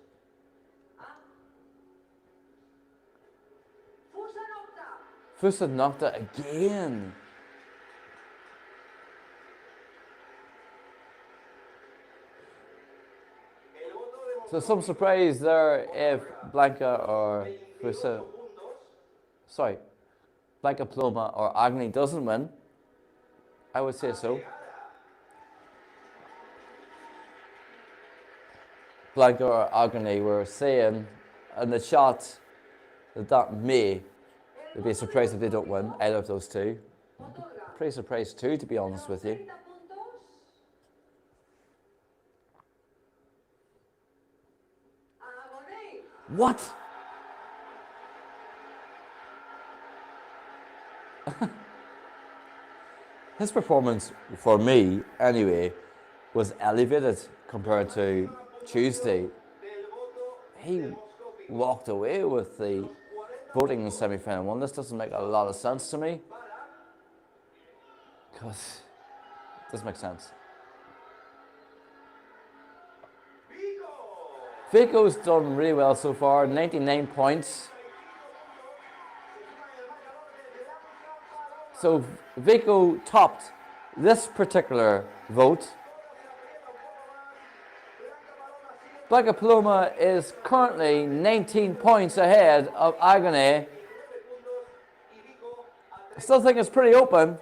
Fusa Nocta again. So some surprise there if Blanca or Fusa, Blanca, Paloma or Agni doesn't win. I would say so. Blanca or Agni were saying in the chat that may be a surprise if they don't win, either of those two. Pretty surprised too, to be honest with you. What? His performance, for me anyway, was elevated compared to Tuesday. He walked away with the voting in the semi-final one. This doesn't make a lot of sense to me. Because it doesn't make sense. Vicco's done really well so far, 99 points. So Vicco topped this particular vote. Blanca Paloma is currently 19 points ahead of Agony. I still think it's pretty open.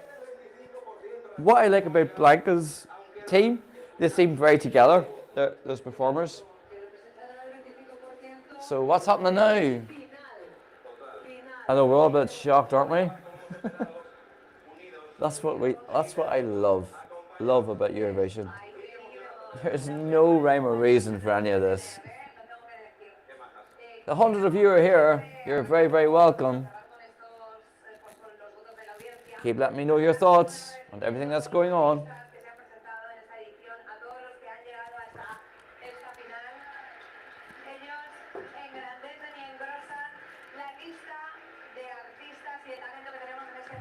What I like about Blanca's team, they seem very together, those performers. So what's happening now? I know we're all a bit shocked, aren't we? That's what I love about Eurovision. There's no rhyme or reason for any of this. The 100 of you are here. You're very, very welcome. Keep letting me know your thoughts on everything that's going on.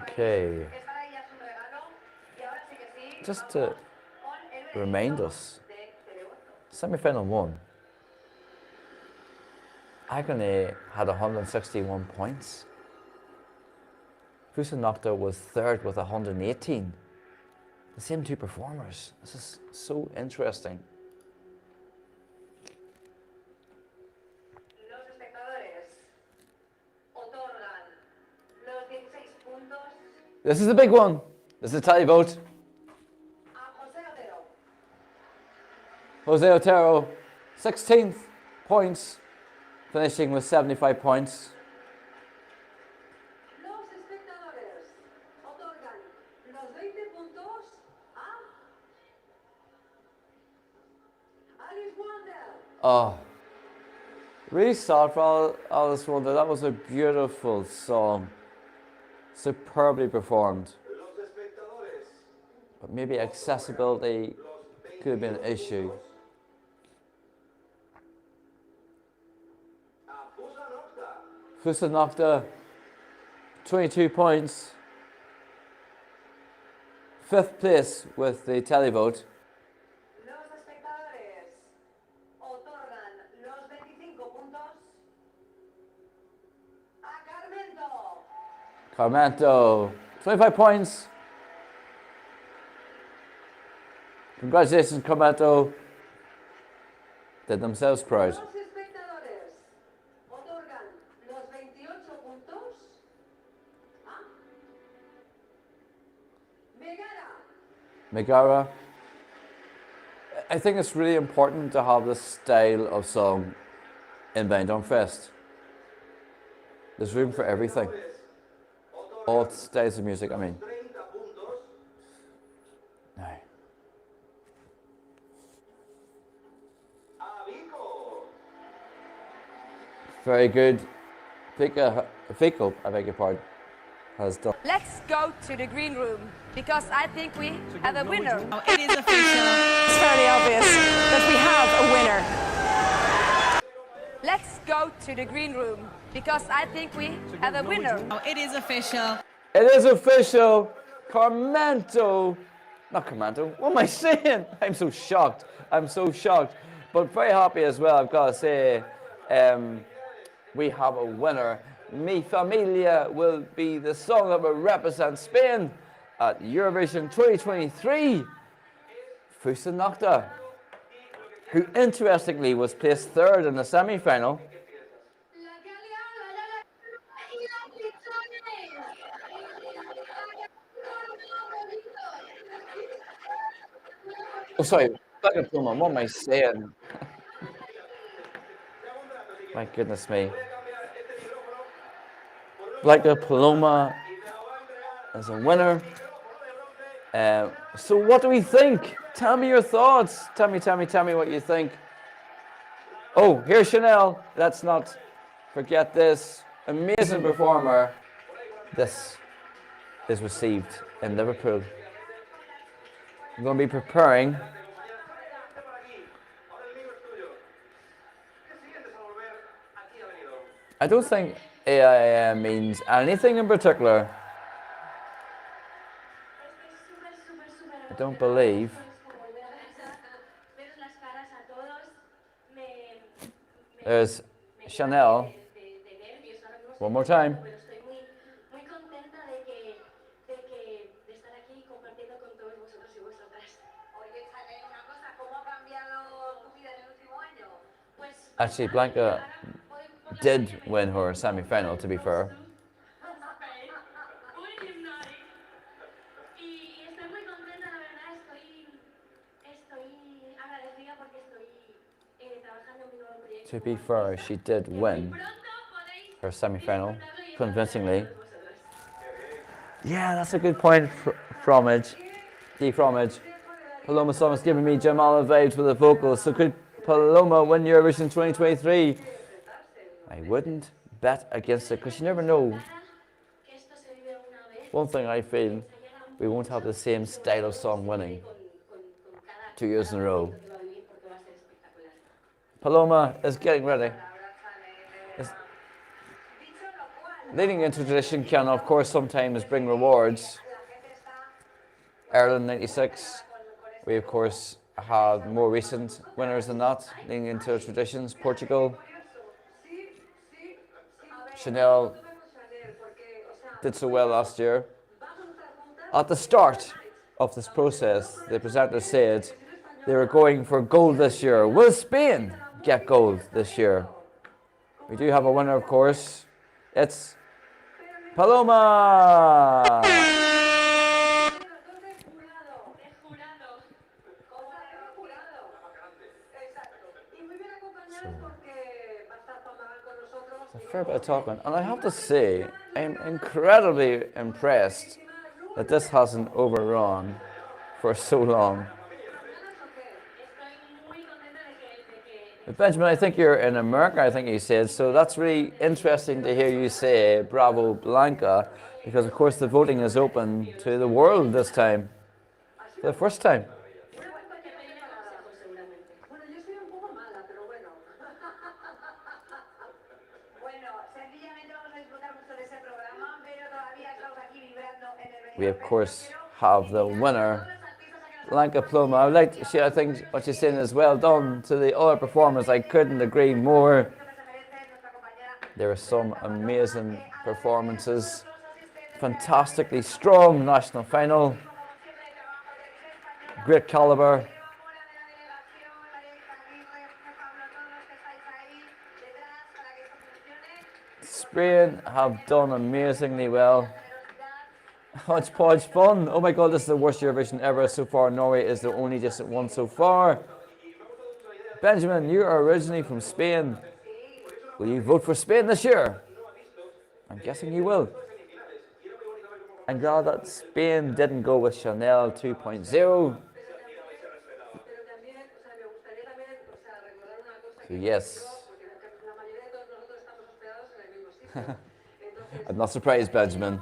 Okay. Just to remind us, semi-final 1, Agony had 161 points. Fusa Nocta was third with 118. The same two performers. This is so interesting. This is the big one. This is a tally vote. Jose Otero, 16th points, finishing with 75 points. Oh, really sad for Alice Wonder. That was a beautiful song. Superbly performed. But maybe accessibility could have been an issue. Fusa Nocta, 22 points. 5th place with the televote. Los espectadores otorgan los 25 puntos a Commando, 25 points. Congratulations, Commando. Did themselves proud. Los espectadores otorgan los 28 puntos a Megara. Megara. I think it's really important to have this style of song in Benidorm Fest. There's room for everything. All styles of music, I mean. Now. Very good. Vicco, I beg your pardon, has done. Let's go to the green room because I think we have a winner. Oh, it is official. It's fairly obvious that we have a winner. Let's go to the green room because I think we have a winner. Oh, it is official. It is official. Commando. Not Commando. What am I saying? I'm so shocked. I'm so shocked. But very happy as well, I've got to say. We have a winner. Mi Familia will be the song that will represent Spain at Eurovision 2023. Fusa Nocta, who interestingly was placed 3rd in the semi-final. Oh, sorry, Paloma, what am I saying? My goodness me. Blanca Paloma is a winner. So what do we think? Tell me your thoughts. Tell me what you think. Oh, here's Chanel. Let's not forget this amazing performer. This is received in Liverpool. I'm going to be preparing I don't think AIM means anything in particular. I don't believe. There's Chanel. One more time. Actually, Blanca did win her semi-final, to be fair. To be fair, she did win her semi-final convincingly. Yeah, that's a good point, Fromage. D. Fromage. Paloma Song's giving me Jamala vibes with the vocals. So could Paloma win Eurovision 2023? I wouldn't bet against it because you never know. One thing I feel, we won't have the same style of song winning 2 years in a row. Paloma is getting ready. Leading into tradition can, of course, sometimes bring rewards. Ireland 96, we of course had more recent winners than that, leading into traditions. Portugal, Chanel did so well last year. At the start of this process, the presenter said they were going for gold this year. Will Spain get gold this year? We do have a winner, of course. It's Paloma! It's a fair bit of talking, and I have to say, I'm incredibly impressed that this hasn't overrun for so long. Benjamin, I think you're in America, I think you said, so that's really interesting to hear you say bravo Blanca, because of course the voting is open to the world this time, for the first time. Bueno, yo soy un poco mala, pero bueno. Bueno, sencillamente vamos a disfrutar mucho de ese programa, pero todavía estamos aquí vibrando en el We of course have the winner, Blanca Paloma. I would like to share, I think what you're saying is well done to the other performers. I couldn't agree more. There are some amazing performances. Fantastically strong national final. Great caliber. Spain have done amazingly well. Hodgepodge fun. Oh my god, this is the worst Eurovision ever so far. Norway is the only distant one so far. Benjamin, you are originally from Spain. Will you vote for Spain this year? I'm guessing you will. I'm glad that Spain didn't go with Chanel 2.0. So yes. I'm not surprised, Benjamin.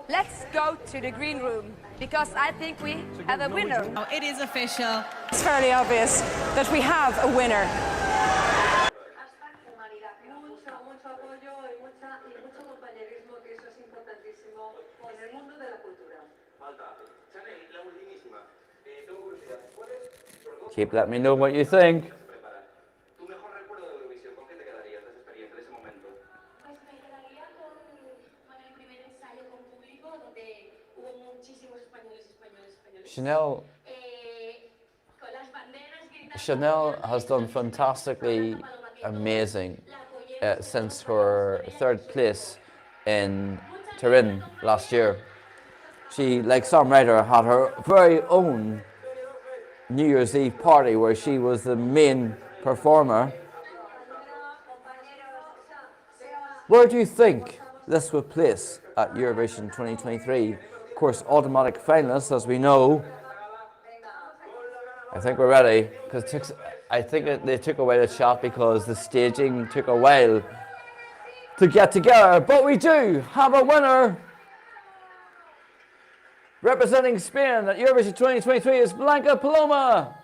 Let's go to the green room because I think we have a winner. Oh, it is official. It's fairly obvious that we have a winner. Mucho apoyo y mucho compañerismo, que eso es importantísimo en el mundo de la cultura. Keep letting me know what you think. ¿Tu mejor recuerdo de Eurovisión? ¿Con qué te quedarías de esa experiencia, de ese momento? Pues me quedaría con el primer ensayo con público, donde hubo muchísimos españoles. Chanel Con las banderas gritando. Chanel has done fantastically amazing since her third place in Turin last year. She, like Sam Ryder, had her very own New Year's Eve party where she was the main performer. Where do you think this will place at Eurovision 2023? Of course, automatic finalists, as we know. I think we're ready, because I think they took away the shot because the staging took a while to get together. But we do have a winner. Representing Spain at Eurovision 2023 is Blanca Paloma.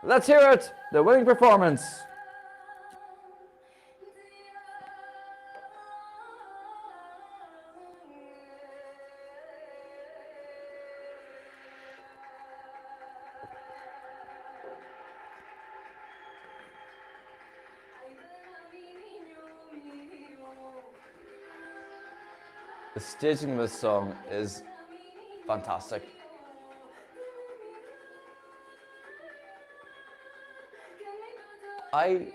Let's hear it, the winning performance. The staging of this song is fantastic. I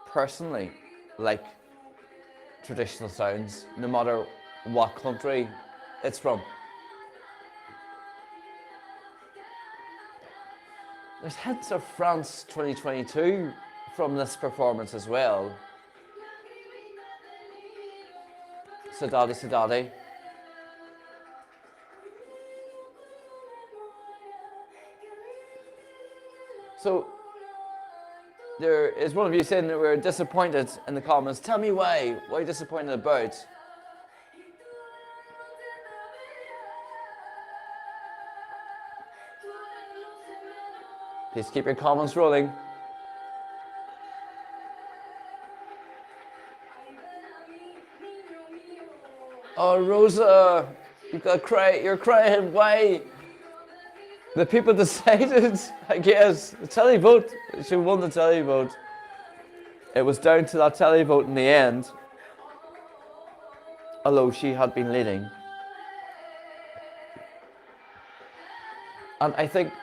personally like traditional sounds, no matter what country it's from. There's hints of France 2022 from this performance as well. Saudade, Saudade. So, there is one of you saying that we're disappointed in the comments. Tell me why. What are you disappointed about? Please keep your comments rolling. Oh, Rosa, you're crying. Why? The people decided, I guess, the televote. She won the televote. It was down to that televote in the end, although she had been leading. And I think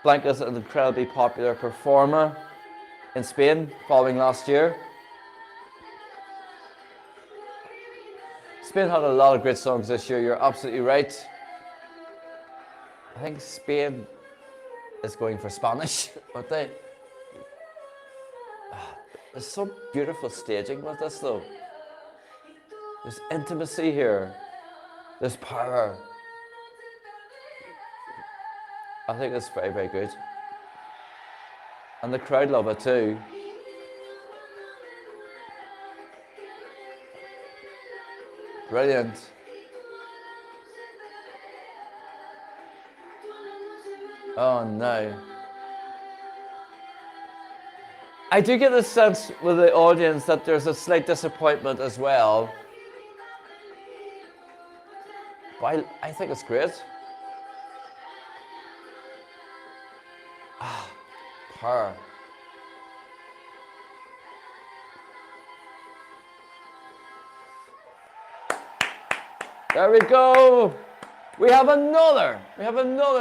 Blanca's an incredibly popular performer in Spain following last year. Spain had a lot of great songs this year, you're absolutely right. I think Spain is going for Spanish, aren't they? There's some beautiful staging with this though. There's intimacy here. There's power. I think it's very, very good. And the crowd love it too. Brilliant. Oh no. I do get the sense with the audience that there's a slight disappointment as well. But I think it's great. Ah, her. There we go. We have another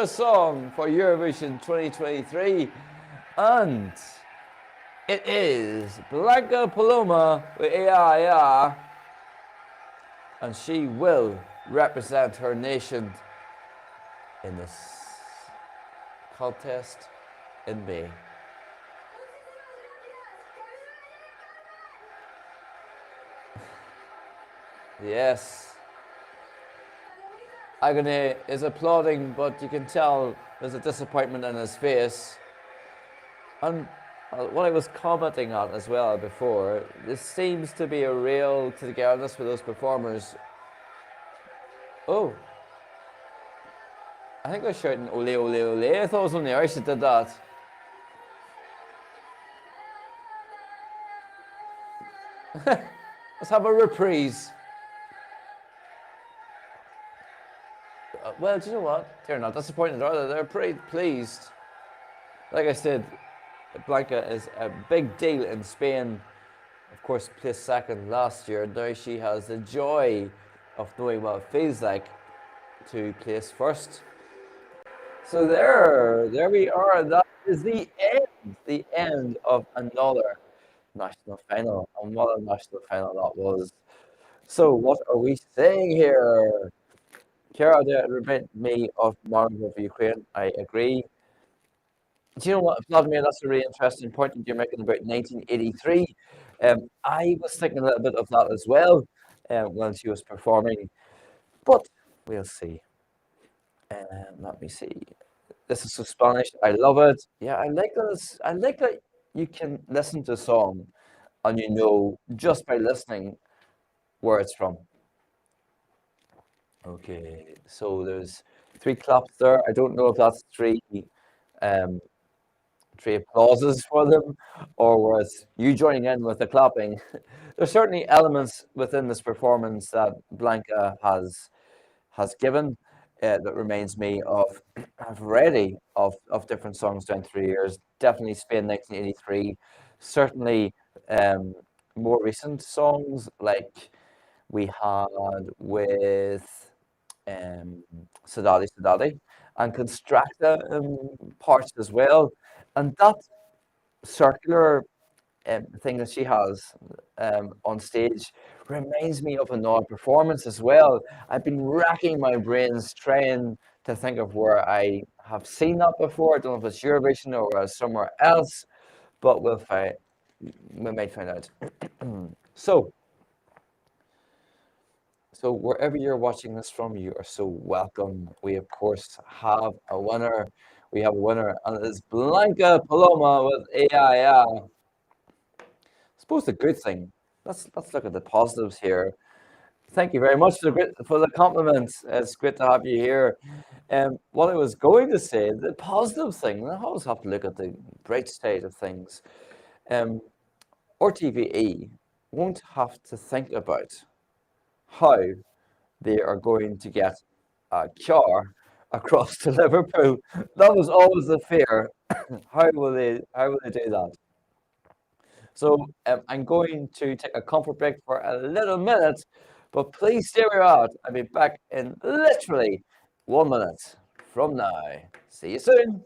song for Eurovision 2023, and it is Blanca Paloma with Yeah, and she will represent her nation in this contest in May. Yes. Agony is applauding, but you can tell there's a disappointment in his face. And what I was commenting on as well before, this seems to be a real togetherness with those performers. Oh. I think they're shouting ole ole ole. I thought it was only Irish that did that. Let's have a reprise. Well, do you know what? They're not disappointed, are they? They're pretty pleased. Like I said, Blanca is a big deal in Spain. Of course, placed second last year. Now she has the joy of knowing what it feels like to place first. So there we are. That is the end of another national final. And what a national final that was. So what are we saying here? Kara, they remind me of Monarch of Ukraine. I agree. Do you know what, Vladimir? That's a really interesting point that you're making about 1983. I was thinking a little bit of that as well when she was performing, but we'll see. Let me see. This is so Spanish. I love it. Yeah, I like this. I like that you can listen to a song and you know just by listening where it's from. Okay, so there's 3 claps there. I don't know if that's um, 3 applauses for them, or was you joining in with the clapping. There's certainly elements within this performance that Blanca has given that reminds me of a variety of different songs down through years. Definitely Spain 1983. Certainly more recent songs like we had with Saudade Saudade and Constracta parts as well. And that circular thing that she has on stage reminds me of another performance as well. I've been racking my brains trying to think of where I have seen that before. I don't know if it's Eurovision or somewhere else, but we might find out. So wherever you're watching this from, you are so welcome. We of course have a winner. We have a winner, and it is Blanca Paloma with AIA. I suppose the good thing. Let's look at the positives here. Thank you very much for the compliments. It's great to have you here. What I was going to say, the positive thing. I always have to look at the bright side of things. RTVE won't have to think about how they are going to get a car across to Liverpool. That was always the fear. How will they do that? So I'm going to take a comfort break for a little minute, but please stay where you're at. I'll be back in literally 1 minute from now. See you soon.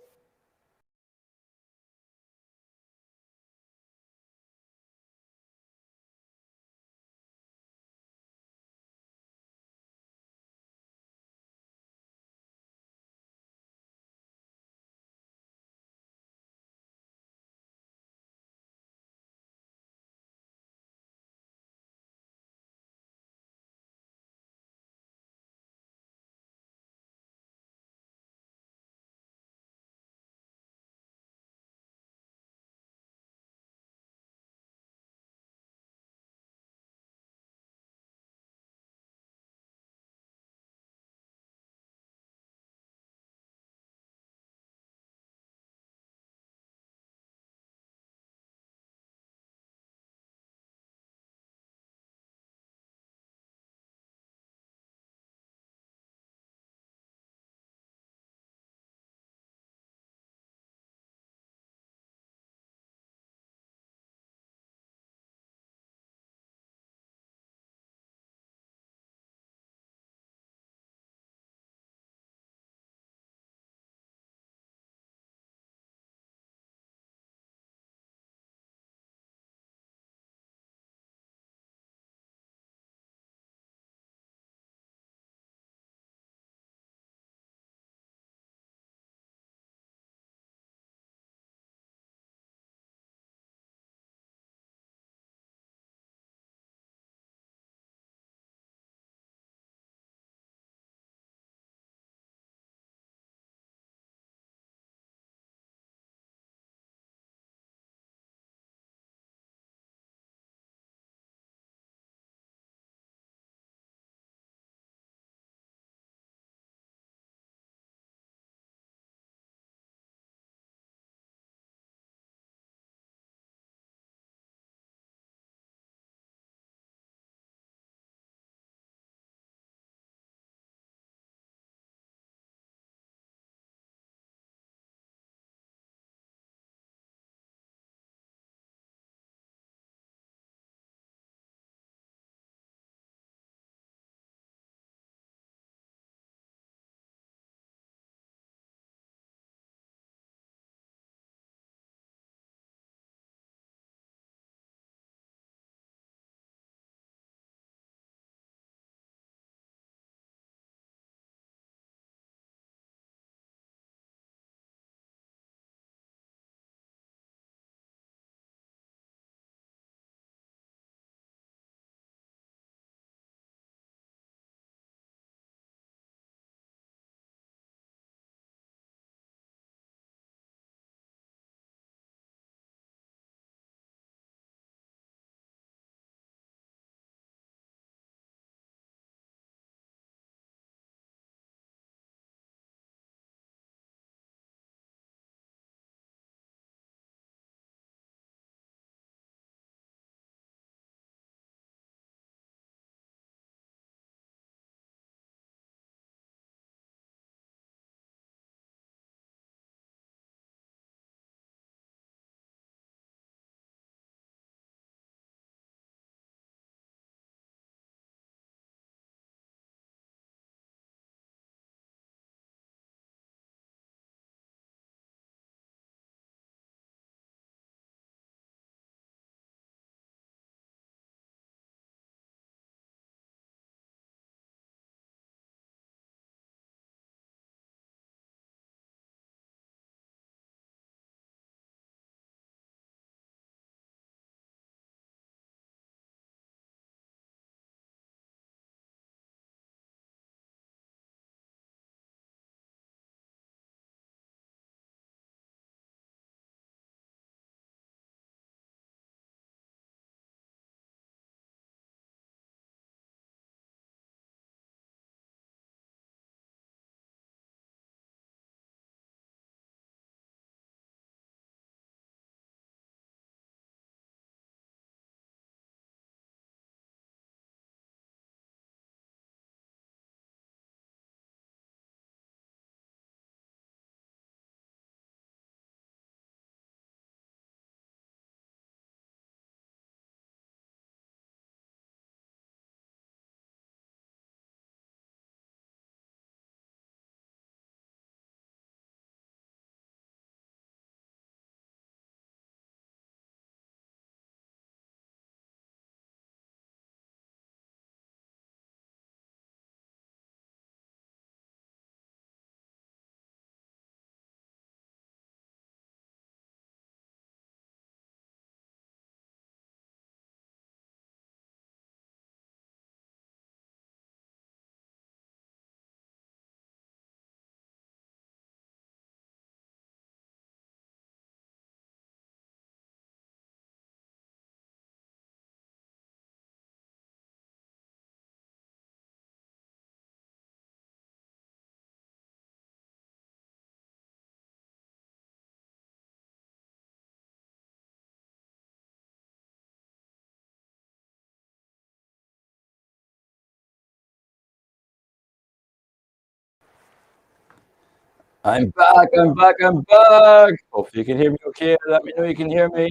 I'm back, I'm back, I'm back. Hopefully you can hear me okay. Let me know you can hear me.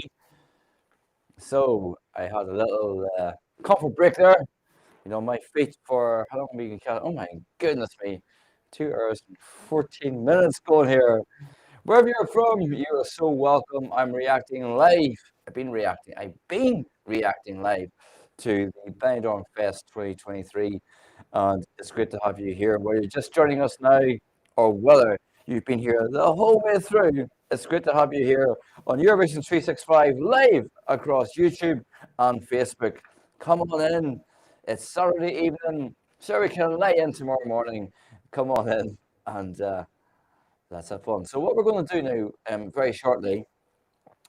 So I had a little comfort break there. You know, my feet for how long we can count? Oh my goodness me. 2 hours and 14 minutes going here. Wherever you're from, you are so welcome. I'm reacting live. I've been reacting live to the Benidorm Fest 2023. And it's great to have you here. Whether you're just joining us now or whether you've been here the whole way through, it's great to have you here on Eurovision 365 live across YouTube and Facebook. Come on in. It's Saturday evening. Sure, we can lay in tomorrow morning. Come on in and let's have fun. So what we're going to do now, very shortly,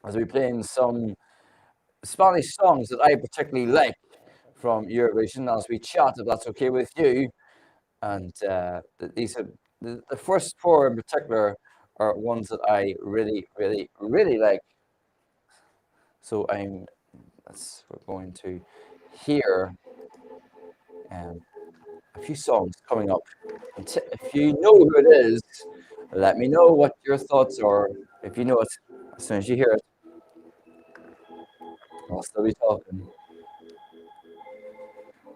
is we're playing some Spanish songs that I particularly like from Eurovision as we chat, if that's okay with you. And these are the first four in particular are ones that I really, really, really like. So we're going to hear a few songs coming up. And if you know who it is, let me know what your thoughts are. If you know it, as soon as you hear it, I'll still be talking.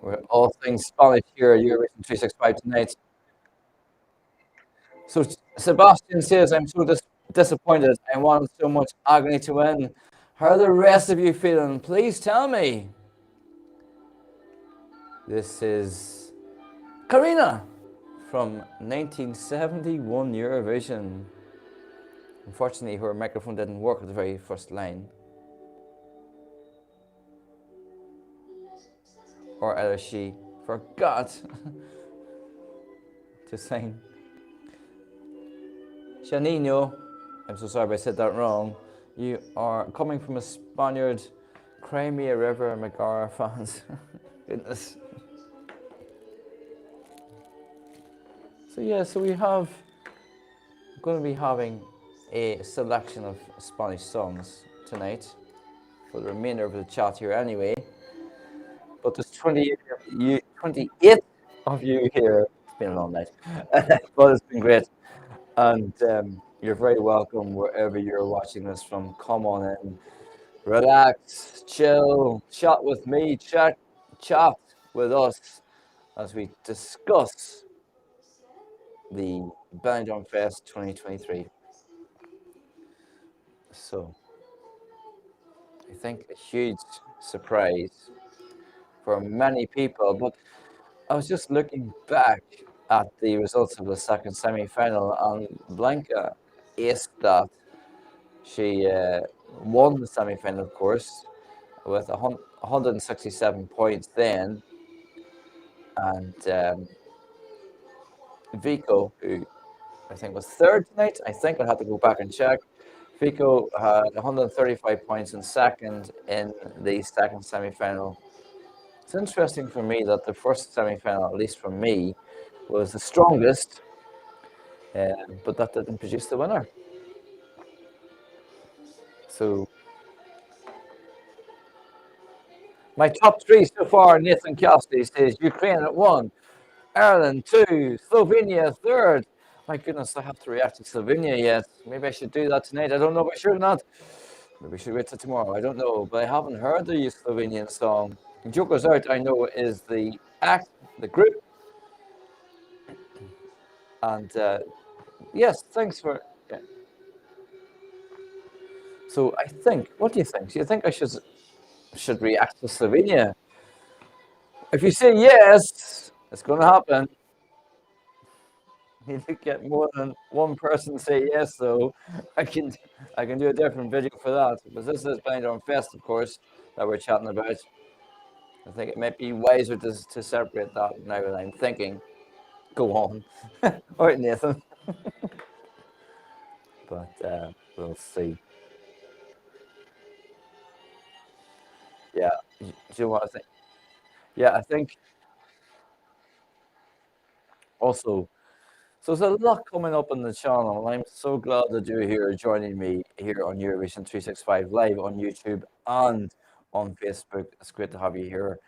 We're all things Spanish here at Eurovision 365 tonight. So Sebastian says, I'm so disappointed. I wanted so much agony to win. How are the rest of you feeling? Please tell me. This is Karina from 1971 Eurovision. Unfortunately, her microphone didn't work at the very first line. Or either she forgot to sing. Janino, I'm so sorry if I said that wrong. You are coming from a Spaniard. Cry me a river, Megara fans. Goodness. So yeah, so we're going to be having a selection of Spanish songs tonight for the remainder of the chat here anyway. But there's 28 of you here. It's been a long night, but it's been great. And you're very welcome wherever you're watching this from. Come on in, relax, chill, chat with me, chat with us as we discuss the Benidorm Fest 2023. So, I think a huge surprise for many people, but I was just looking back at the results of the second semi-final, and Blanca aced that. She won the semi-final, of course, with 167 points then, and Vicco, who I think was third tonight, I think I'll have to go back and check. Vicco had 135 points in second in the second semi-final. It's interesting for me that the first semi-final, at least for me, was the strongest, but that didn't produce the winner. So my top three so far, Nathan Cassidy says Ukraine at 1, Ireland 2, Slovenia 3rd. My goodness, I have to react to Slovenia yet. Maybe I should do that tonight. I don't know if I should or not. Maybe we should wait till tomorrow. I don't know, but I haven't heard the Slovenian song. Joker's Out, I know, is the act, the group. And yes, thanks for. Yeah. So I think, what do you think? Do you think I should react to Slovenia? If you say yes, it's going to happen. Need to get more than one person say yes, though. I can do a different video for that, because this is Benidorm Fest, of course, that we're chatting about. I think it might be wiser to separate that now that I'm thinking. Go on. All right, Nathan. But we'll see. Yeah, do you know what I think? Yeah, I think also. So there's a lot coming up on the channel, and I'm so glad that you're here joining me here on Eurovision 365 live on YouTube and on Facebook. It's great to have you here.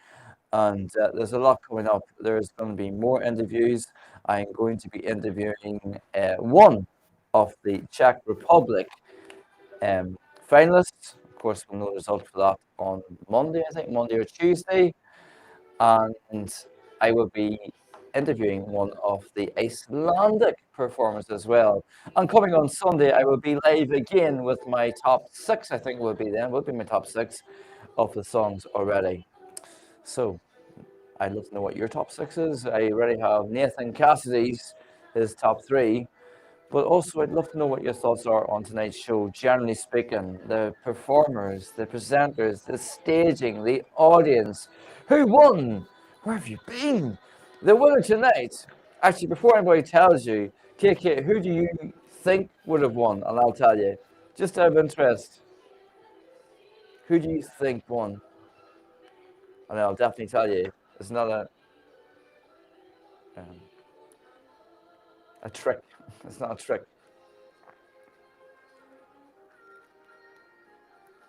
And there's a lot coming up. There's going to be more interviews. I'm going to be interviewing one of the Czech Republic finalists. Of course, we'll know the result for that on Monday, I think, Monday or Tuesday. And I will be interviewing one of the Icelandic performers as well. And coming on Sunday, I will be live again with my top 6, I think will be my top 6 of the songs already. So I'd love to know what your top 6 is. I already have Nathan Cassidy's, his top 3. But also, I'd love to know what your thoughts are on tonight's show, generally speaking. The performers, the presenters, the staging, the audience. Who won? Where have you been? The winner tonight. Actually, before anybody tells you, KK, who do you think would have won? And I'll tell you. Just out of interest, who do you think won? And I'll definitely tell you. It's not a trick. It's not a trick.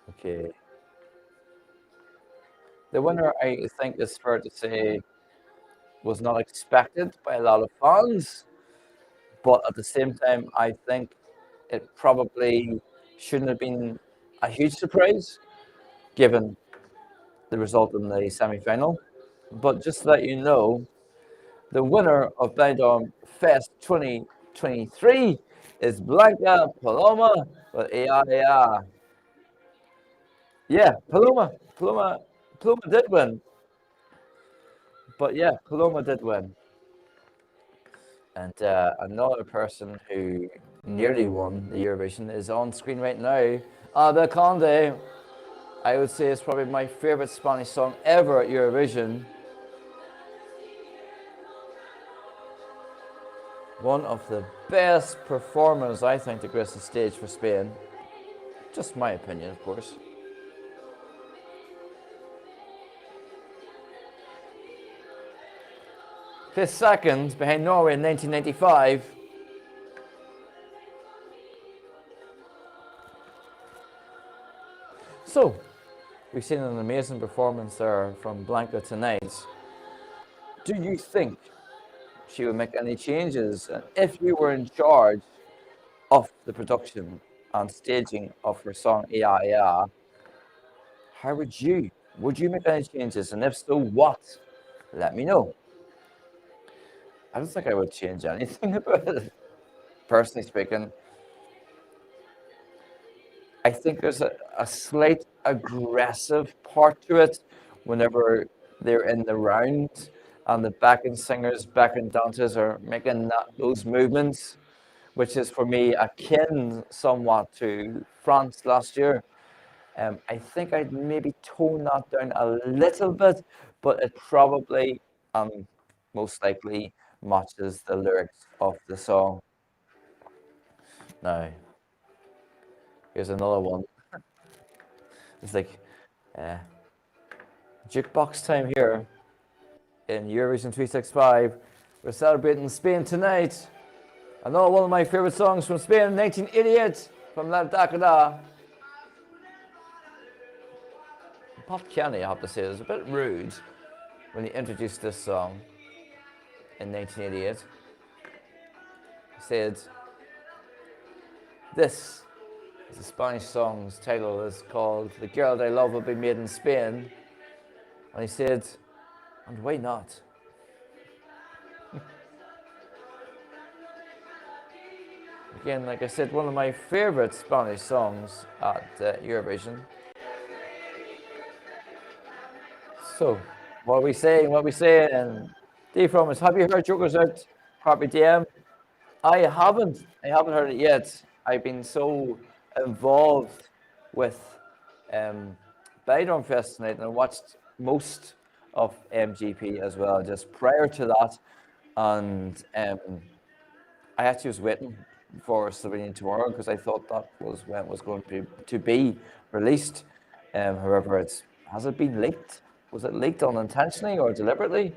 Okay. The winner, I think, is fair to say, was not expected by a lot of fans, but at the same time, I think it probably shouldn't have been a huge surprise given the result in the semi-final. But just to let you know, the winner of Benidorm Fest 2023 is Blanca Paloma with AIA. Yeah, Paloma did win. But yeah, Paloma did win. And another person who nearly won the Eurovision is on screen right now. Abel Conde, I would say, is probably my favorite Spanish song ever at Eurovision. One of the best performers, I think, to grace the stage for Spain. Just my opinion, of course. Placed second behind Norway in 1995. So, we've seen an amazing performance there from Blanca tonight. Do you think she would make any changes? And if you were in charge of the production and staging of her song "Ia," how would you make any changes? And if so, what? Let me know. I don't think I would change anything about it, personally speaking. I think there's a slight aggressive part to it whenever they're in the round and the backing singers, backing dancers are making those movements, which is for me akin somewhat to France last year. I think I'd maybe tone that down a little bit, but it probably most likely matches the lyrics of the song. Now, here's another one. It's like jukebox time here in Eurovision 365. We're celebrating Spain tonight. Another one of my favorite songs from Spain, 1988, from La Década. Pat Kenny, I have to say, was a bit rude when he introduced this song in 1988. He said, "This is the Spanish song's title is called 'The Girl That I Love Will Be Made in Spain.'" And he said, "And why not?" Again, like I said, one of my favorite Spanish songs at Eurovision. So, what are we saying? And D from us, have you heard Joker's Out? Carpe Diem? I haven't heard it yet. I've been so involved with Benidorm Fest tonight, and I watched most of MGP as well, just prior to that. And I actually was waiting for Slovenia tomorrow because I thought that was when it was going to be released. However, has it been leaked? Was it leaked unintentionally or deliberately?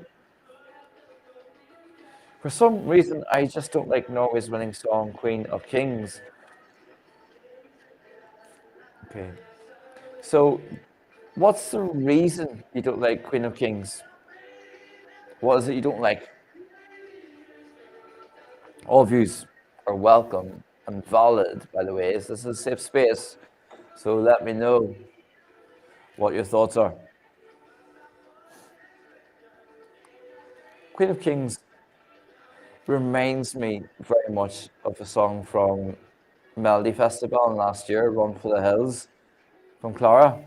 For some reason, I just don't like Norway's winning song, Queen of Kings. Okay. So, what's the reason you don't like Queen of Kings? What is it you don't like? All views are welcome and valid, by the way. This is a safe space. So let me know what your thoughts are. Queen of Kings reminds me very much of a song from Melody Festival last year, Run for the Hills, from Clara.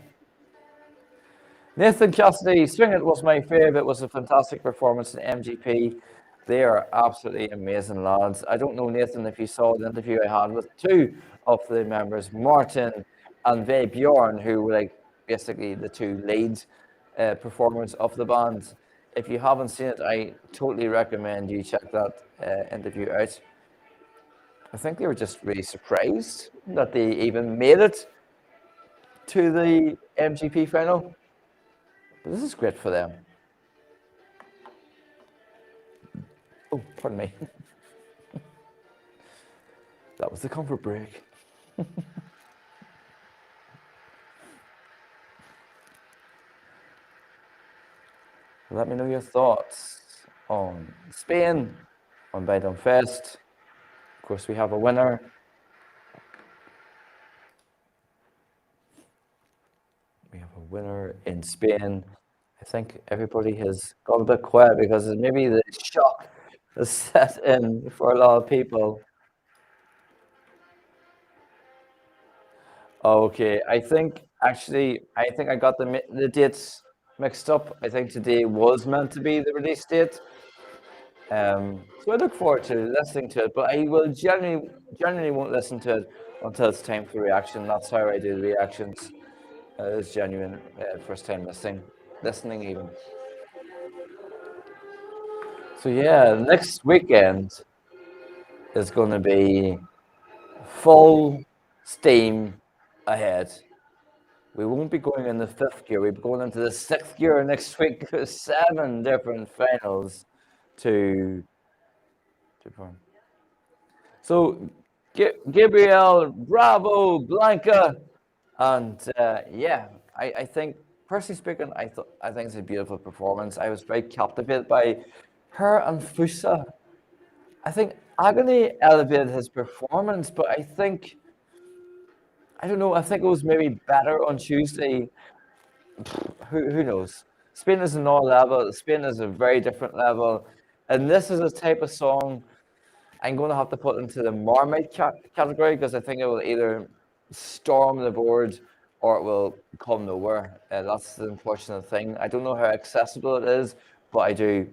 Nathan Cassidy, Swing It was my favourite. It was a fantastic performance in MGP. They are absolutely amazing lads. I don't know, Nathan, if you saw the interview I had with two of the members, Martin and Bjorn, who were like basically the two lead performers of the band. If you haven't seen it, I totally recommend you check that interview out. I think they were just really surprised that they even made it to the MGP final. But this is great for them. Oh, pardon me. That was the comfort break. Let me know your thoughts on Spain, on Benidorm Fest. Of course, we have a winner. We have a winner in Spain. I think everybody has gone a bit quiet because maybe the shock has set in for a lot of people. Okay, I think I got the dates mixed up. I think today was meant to be the release date. So I look forward to listening to it, but I will generally won't listen to it until it's time for reaction. That's how I do the reactions. It's genuine, first time listening even. So yeah, next weekend is going to be full steam ahead. We won't be going in the fifth gear. We'll be going into the sixth gear next week. 7 different finals to perform. So, Gabriel, bravo, Blanca, and I think, personally speaking, I think it's a beautiful performance. I was very captivated by her and Fusa. I think Agony elevated his performance, but I don't know. I think it was maybe better on Tuesday. Who knows? Spain is another level. Spain is a very different level, and this is a type of song I'm going to have to put into the Marmite category because I think it will either storm the board or it will come nowhere. That's the unfortunate thing. I don't know how accessible it is, but I do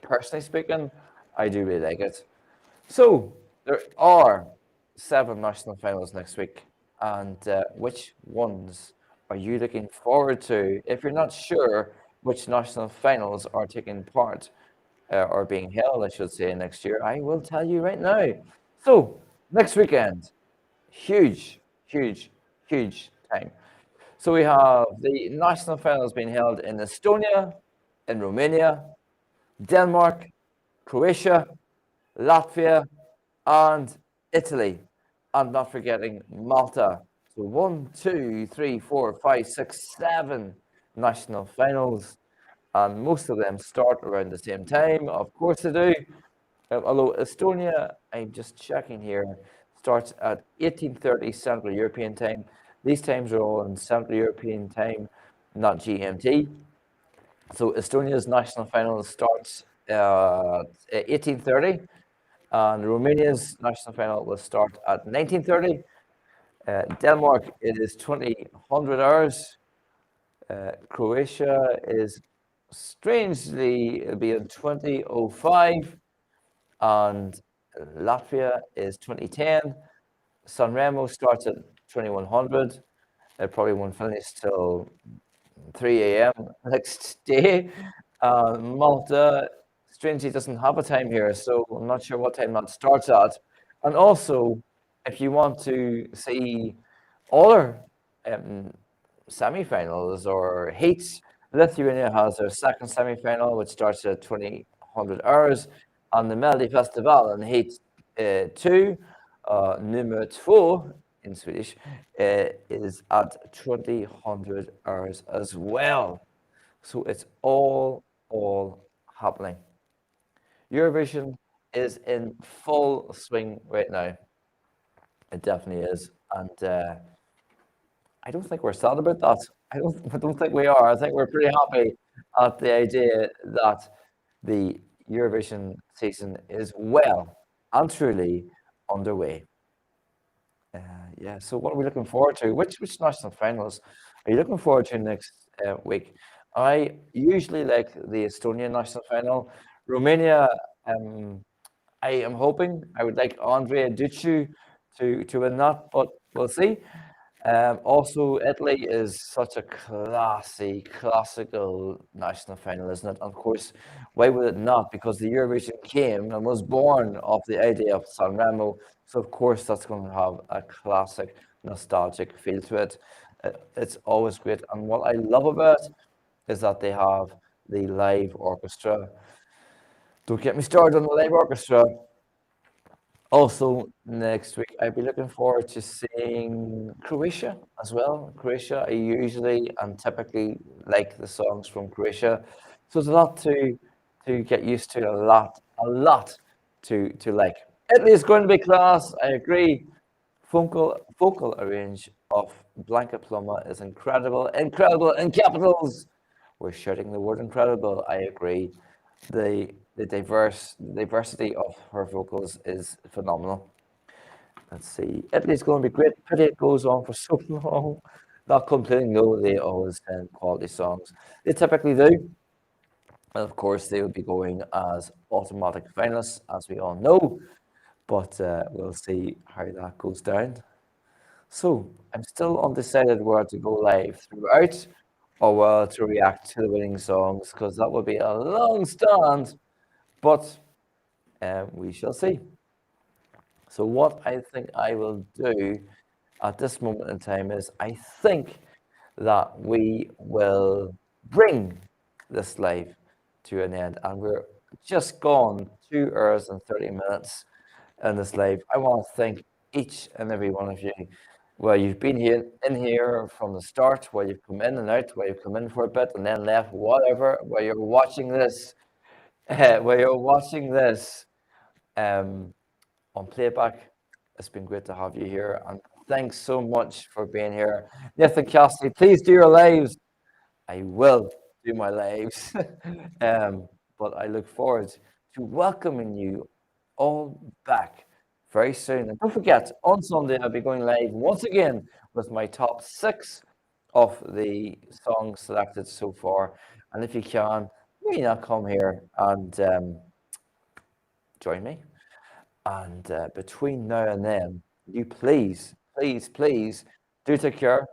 personally speaking, I do really like it. So there are 7 national finals next week, and which ones are you looking forward to? If you're not sure which national finals are taking part or being held, I should say, next year, I will tell you right now. So next weekend, huge time. So we have the national finals being held in Estonia, in Romania, Denmark, Croatia, Latvia, and Italy. And not forgetting Malta. So 1, 2, 3, 4, 5, 6, 7 national finals. And most of them start around the same time. Of course they do. Although Estonia, I'm just checking here, starts at 18:30 Central European time. These times are all in Central European time, not GMT. So Estonia's national final starts at 18:30, and Romania's national final will start at 19:30. Denmark, it is 2000 hours. Croatia is strangely, it'll be in 2005, and Latvia is 2010. San Remo starts at 2100. It probably won't finish till 3 a.m. next day. Malta, strangely, doesn't have a time here, so I'm not sure what time that starts at. And also, if you want to see other semi-finals or heats, Lithuania has their second semi-final, which starts at 2000 hours, and the Melody Festival in heat 2, nummer 2 in Swedish, is at 2000 hours as well. So it's all happening. Eurovision is in full swing right now. It definitely is, and I don't think we're sad about that. I don't think we are. I think we're pretty happy at the idea that the Eurovision season is well and truly underway. Uh, yeah. So, what are we looking forward to? Which national finals are you looking forward to next week? I usually like the Estonian national final. Romania. I am hoping I would like Andrea Ducci to win that, but we'll see. Also, Italy is such a classical national final, isn't it? Of course, why would it not? Because the Eurovision came and was born of the idea of San Remo. So, of course, that's going to have a classic, nostalgic feel to it. It's always great. And what I love about it is that they have the live orchestra. Don't get me started on the live orchestra. Also, next week, I'd be looking forward to seeing Croatia as well. Croatia, I usually and typically like the songs from Croatia. So there's a lot to get used to, a lot to like. Italy is going to be class, I agree. Vocal range of Blanca Paloma is incredible in capitals. We're shouting the word incredible, I agree. The diversity of her vocals is phenomenal. Let's see. Italy's going to be great. Pity it goes on for so long. Not complaining though, they always send quality songs. They typically do. And of course, they will be going as automatic finalists, as we all know. But we'll see how that goes down. So I'm still undecided where to go live throughout or whether to react to the winning songs because that would be a long stand, but we shall see. So what I think I will do at this moment in time is I think that we will bring this live to an end, and we're just gone 2 hours and 30 minutes in this live. I want to thank each and every one of you. Well, you've been here in here from the start, where you've come in and out, where you've come in for a bit and then left, whatever, where you're watching this, um, on playback. It's been great to have you here, and thanks so much for being here. Nathan Cassidy, please do your lives. I will do my lives. But I look forward to welcoming you all back very soon. And don't forget, on Sunday, I'll be going live once again with my top 6 of the songs selected so far. And if you can, why not come here and join me? And between now and then, you please do take care.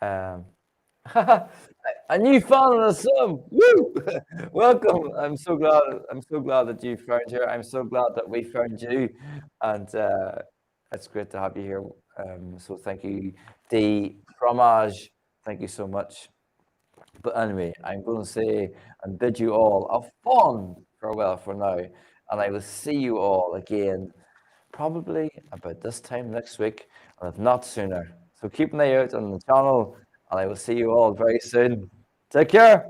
Um, a new fan in the sum. Woo! Welcome. I'm so glad that you found here. I'm so glad that we found you, and it's great to have you here. So thank you, the fromage. Thank you so much. But anyway, I'm going to say and bid you all a fond farewell for now, and I will see you all again probably about this time next week, and if not sooner. So keep an eye out on the channel, and I will see you all very soon. Take care.